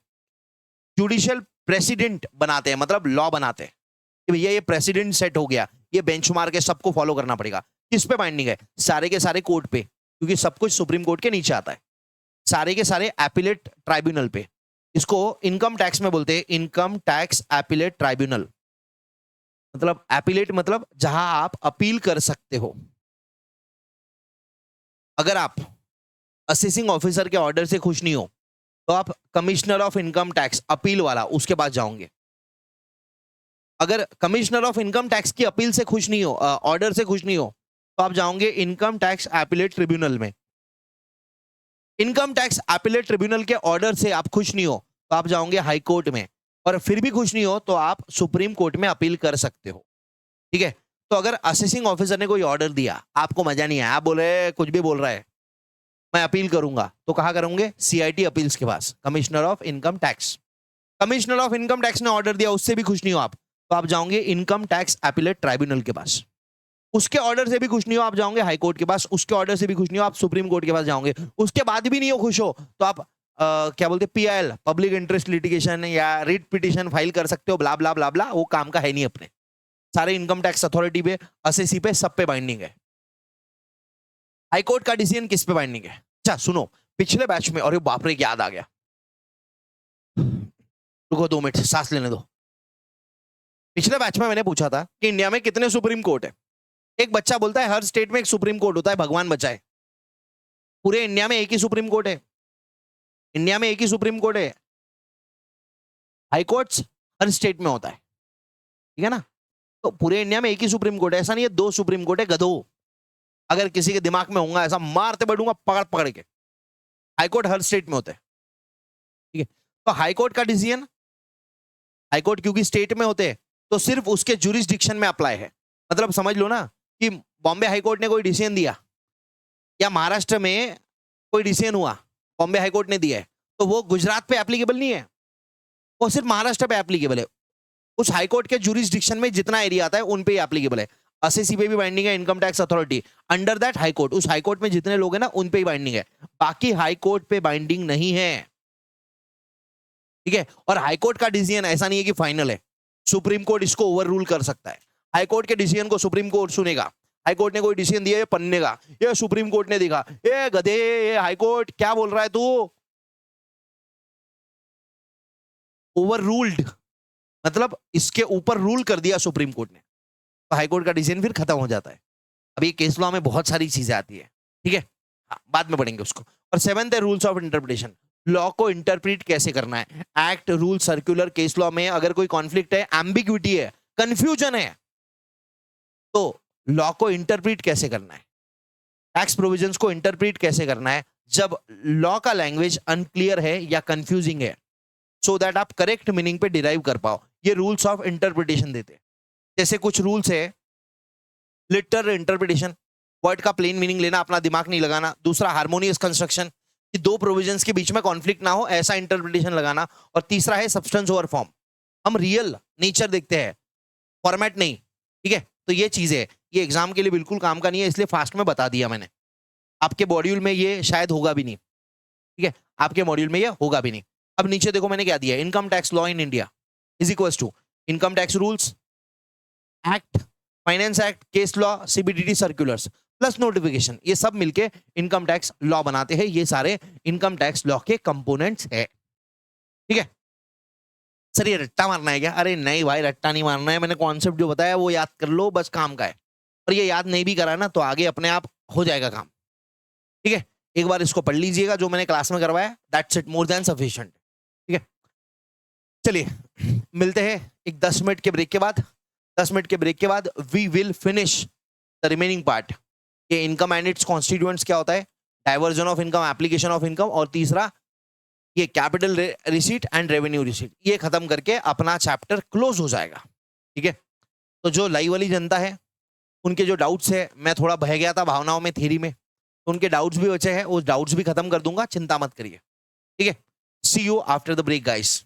जुडिशियल प्रेसिडेंट बनाते हैं, मतलब लॉ बनाते हैं कि भैया ये प्रेसिडेंट सेट हो गया, ये बेंचमार्क है, सबको फॉलो करना पड़ेगा। किस पे बाइंडिंग है? सारे के सारे कोर्ट पे, क्योंकि सब कुछ सुप्रीम कोर्ट के नीचे आता है। सारे के सारे एपिलेट ट्राइब्यूनल पे, इसको इनकम टैक्स में बोलते हैं इनकम टैक्स एपिलेट ट्राइब्यूनल। मतलब एपिलेट मतलब जहां आप अपील कर सकते हो। अगर आप असेसिंग ऑफिसर के ऑर्डर से खुश नहीं हो तो आप commissioner of income tax, appeal वाला, उसके पास जाओगे। अगर कमिश्नर ऑफ इनकम टैक्स की अपील से खुश नहीं हो, ऑर्डर से खुश नहीं हो, तो आप जाओगे इनकम टैक्स एपिलेट ट्रिब्यूनल में। इनकम टैक्स एपिलेट ट्रिब्यूनल के ऑर्डर से आप खुश नहीं हो तो आप जाओगे हाई कोर्ट में, और फिर भी खुश नहीं हो तो आप सुप्रीम कोर्ट में अपील कर सकते हो, ठीक है। तो अगर असेसिंग ऑफिसर ने कोई ऑर्डर दिया, आपको मजा नहीं आया, आप बोले कुछ भी बोल रहा है, मैं अपील करूंगा, तो कहाँ करूंगे? सीआईटी अपील्स के पास, commissioner of income tax. Commissioner of income tax ने ऑर्डर दिया, उससे भी खुश नहीं हो आप, तो आप जाओगे इनकम टैक्स अपीलेट ट्राइब्यूनल के पास। उसके ऑर्डर से भी खुश नहीं हो, आप जाओगे हाई कोर्ट के पास। उसके ऑर्डर से भी खुश नहीं हो, आप सुप्रीम कोर्ट के पास जाओगे। उसके बाद भी नहीं हो खुश हो, तो आप क्या बोलते, पीआईएल, पब्लिक इंटरेस्ट लिटिगेशन या रिट पिटिशन फाइल कर सकते हो, ब्ला ब्ला ब्ला ब्ला। वो काम का है नहीं अपने, सारे इनकम टैक्स अथॉरिटी पे, असेसी पे, सब पे बाइंडिंग है। हाईकोर्ट का डिसीजन किस पे बाइंडिंग है? अच्छा सुनो, पिछले बैच में, अरे बाप रे याद आ गया, रुको 2 मिनट सांस लेने दो। पिछले बैच में मैंने पूछा था कि इंडिया में कितने सुप्रीम कोर्ट है। एक बच्चा बोलता है हर स्टेट में एक सुप्रीम कोर्ट होता है, भगवान बचाए। पूरे इंडिया में एक ही सुप्रीम कोर्ट है। इंडिया में एक ही सुप्रीम कोर्ट है। हाई कोर्ट्स हर स्टेट में होता है, ठीक है ना? तो पूरे इंडिया में एक ही सुप्रीम कोर्ट है, ऐसा नहीं है 2 सुप्रीम कोर्ट है, गधो। अगर किसी के दिमाग में होगा ऐसा मारते बैठूंगा पकड़ पकड़ के। हाई कोर्ट हर स्टेट में होता है, ठीक है? तो हाई कोर्ट का डिसीजन, हाई कोर्ट क्योंकि स्टेट में होते हैं तो सिर्फ उसके जुरिस्डिक्शन में अप्लाई है। मतलब समझ लो ना कि बॉम्बे हाई कोर्ट ने कोई डिसीजन दिया या महाराष्ट्र में कोई डिसीजन हुआ, बॉम्बे हाई कोर्ट ने दिया है, तो वो गुजरात पे एप्लीकेबल नहीं है, वो सिर्फ महाराष्ट्र पे एप्लीकेबल है। उस हाई कोर्ट के जुरिस्डिक्शन में जितना एरिया आता है उन पे ही एप्लीकेबल है। असेसी पे भी बाइंडिंग है, income tax authority under that high court, उस हाई कोर्ट में जितने लोग हैं ना उन पे ही बाइंडिंग है, बाकी हाई कोर्ट पे बाइंडिंग नहीं है, ठीक है? और हाई कोर्ट का डिसीजन ऐसा नहीं है कि फाइनल है, सुप्रीम कोर्ट इसको ओवर रूल कर सकता है। हाई कोर्ट के डिसीजन को सुप्रीम कोर्ट सुनेगा। हाई कोर्ट ने कोई डिसीजन दिया, ये पन्ने का, ये सुप्रीम कोर्ट ने देखा, ये गधे, ये हाई कोर्ट क्या बोल रहा है तू, ओवर रूल्ड, मतलब इसके ऊपर रूल कर दिया सुप्रीम कोर्ट ने, तो हाई कोर्ट का डिसीजन फिर खत्म हो जाता है। अब ये केस लॉ में बहुत सारी चीजें आती है, ठीक है? हाँ, बाद में पढ़ेंगे उसको। और 7th है रूल्स ऑफ इंटरप्रिटेशन, लॉ को इंटरप्रीट कैसे करना है। Act, rule, circular, case law में अगर कोई कॉन्फ्लिक्ट है, एम्बिग्विटी है, कंफ्यूजन है, तो लॉ को इंटरप्रीट कैसे करना है, टैक्स प्रोविजंस को इंटरप्रीट कैसे करना है जब लॉ का लैंग्वेज अनक्लियर है या कंफ्यूजिंग है, सो दैट आप करेक्ट मीनिंग पे डिराइव कर पाओ। ये रूल्स ऑफ इंटरप्रिटेशन देते हैं। जैसे कुछ रूल्स है, लिटरल इंटरप्रिटेशन, वर्ड का प्लेन मीनिंग लेना, अपना दिमाग नहीं लगाना। दूसरा हार्मोनियस कंस्ट्रक्शन, कि 2 प्रोविजंस के बीच में कॉन्फ्लिक्ट ना हो, ऐसा इंटरप्रिटेशन लगाना। और तीसरा है सब्सटेंस ओवर फॉर्म, हम रियल नेचर देखते हैं, फॉर्मेट नहीं, ठीक है? तो ये चीजें, ये एग्जाम के लिए बिल्कुल काम का नहीं है, इसलिए फास्ट में बता दिया मैंने। आपके मॉड्यूल में ये शायद होगा भी नहीं, ठीक है? आपके मॉड्यूल में ये होगा भी नहीं। अब नीचे देखो मैंने क्या दिया, income tax law in India is equals to income tax rules, act, finance act, case law, CBDT circulars plus notification, ये सब मिलके इनकम टैक्स लॉ बनाते हैं। ये सारे इनकम टैक्स लॉ के कंपोनेंट्स है, ठीक है? सर ये रट्टा मारना है क्या? अरे नहीं भाई, रट्टा नहीं मारना है, मैंने कॉन्सेप्ट जो बताया वो याद कर लो, बस काम का है। और ये याद नहीं भी करा ना तो आगे अपने आप हो जाएगा काम, ठीक है? एक बार इसको पढ़ लीजिएगा जो मैंने क्लास में करवाया, that's it, more than sufficient, ठीक है? चलिए मिलते हैं एक 10 मिनट के ब्रेक के बाद। 10 मिनट के ब्रेक के बाद we will finish the remaining part, ये इनकम एंड इट्स कॉन्स्टिट्यूएंट्स क्या होता है, diversion of income, application of income, और तीसरा ये capital receipt and revenue receipt. ये खत्म करके अपना चैप्टर क्लोज हो जाएगा, ठीक है? तो जो लाइव वाली जनता है उनके जो डाउट्स है, मैं थोड़ा बह गया था भावनाओं में, थ्योरी में, तो उनके डाउट्स भी बचे हैं, वो डाउट्स भी खत्म कर दूंगा, चिंता मत करिए, ठीक है? See you after the break guys.